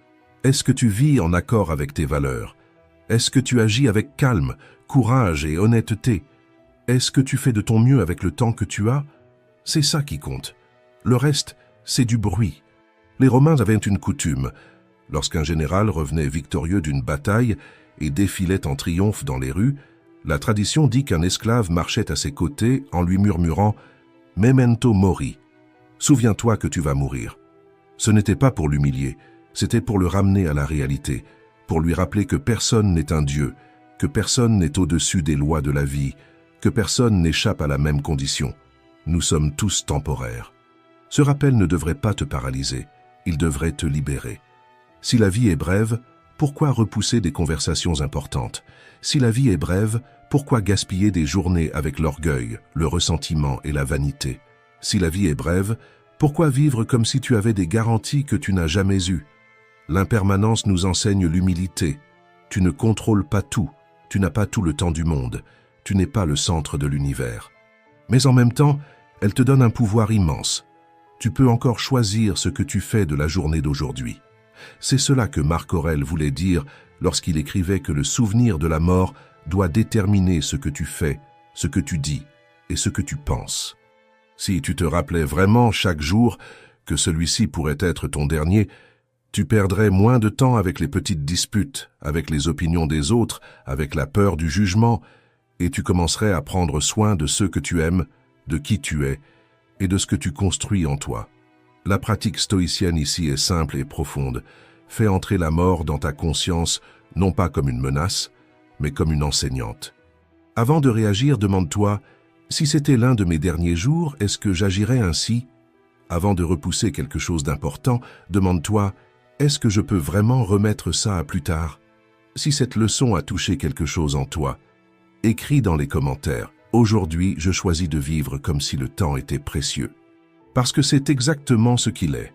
Est-ce que tu vis en accord avec tes valeurs? Est-ce que tu agis avec calme, courage et honnêteté? Est-ce que tu fais de ton mieux avec le temps que tu as? C'est ça qui compte. Le reste, c'est du bruit. Les Romains avaient une coutume. Lorsqu'un général revenait victorieux d'une bataille et défilait en triomphe dans les rues, la tradition dit qu'un esclave marchait à ses côtés en lui murmurant « Memento mori », « Souviens-toi que tu vas mourir ». Ce n'était pas pour l'humilier, c'était pour le ramener à la réalité, pour lui rappeler que personne n'est un dieu, que personne n'est au-dessus des lois de la vie, que personne n'échappe à la même condition. Nous sommes tous temporaires. Ce rappel ne devrait pas te paralyser, il devrait te libérer. Si la vie est brève, pourquoi repousser des conversations importantes? Si la vie est brève, pourquoi gaspiller des journées avec l'orgueil, le ressentiment et la vanité? Si la vie est brève, pourquoi vivre comme si tu avais des garanties que tu n'as jamais eues? L'impermanence nous enseigne l'humilité. Tu ne contrôles pas tout, tu n'as pas tout le temps du monde, tu n'es pas le centre de l'univers. Mais en même temps, elle te donne un pouvoir immense. Tu peux encore choisir ce que tu fais de la journée d'aujourd'hui. C'est cela que Marc Aurèle voulait dire lorsqu'il écrivait que le souvenir de la mort doit déterminer ce que tu fais, ce que tu dis et ce que tu penses. Si tu te rappelais vraiment chaque jour que celui-ci pourrait être ton dernier, tu perdrais moins de temps avec les petites disputes, avec les opinions des autres, avec la peur du jugement, et tu commencerais à prendre soin de ceux que tu aimes, de qui tu es, et de ce que tu construis en toi. La pratique stoïcienne ici est simple et profonde. Fais entrer la mort dans ta conscience, non pas comme une menace, mais comme une enseignante. Avant de réagir, demande-toi, si c'était l'un de mes derniers jours, est-ce que j'agirais ainsi? Avant de repousser quelque chose d'important, demande-toi, est-ce que je peux vraiment remettre ça à plus tard? Si cette leçon a touché quelque chose en toi, écris dans les commentaires, aujourd'hui je choisis de vivre comme si le temps était précieux. Parce que c'est exactement ce qu'il est.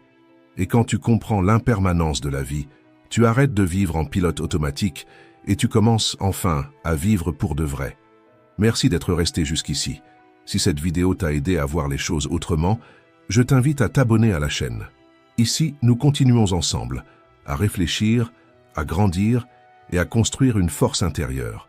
Et quand tu comprends l'impermanence de la vie, tu arrêtes de vivre en pilote automatique et tu commences enfin à vivre pour de vrai. Merci d'être resté jusqu'ici. Si cette vidéo t'a aidé à voir les choses autrement, je t'invite à t'abonner à la chaîne. Ici, nous continuons ensemble à réfléchir, à grandir et à construire une force intérieure.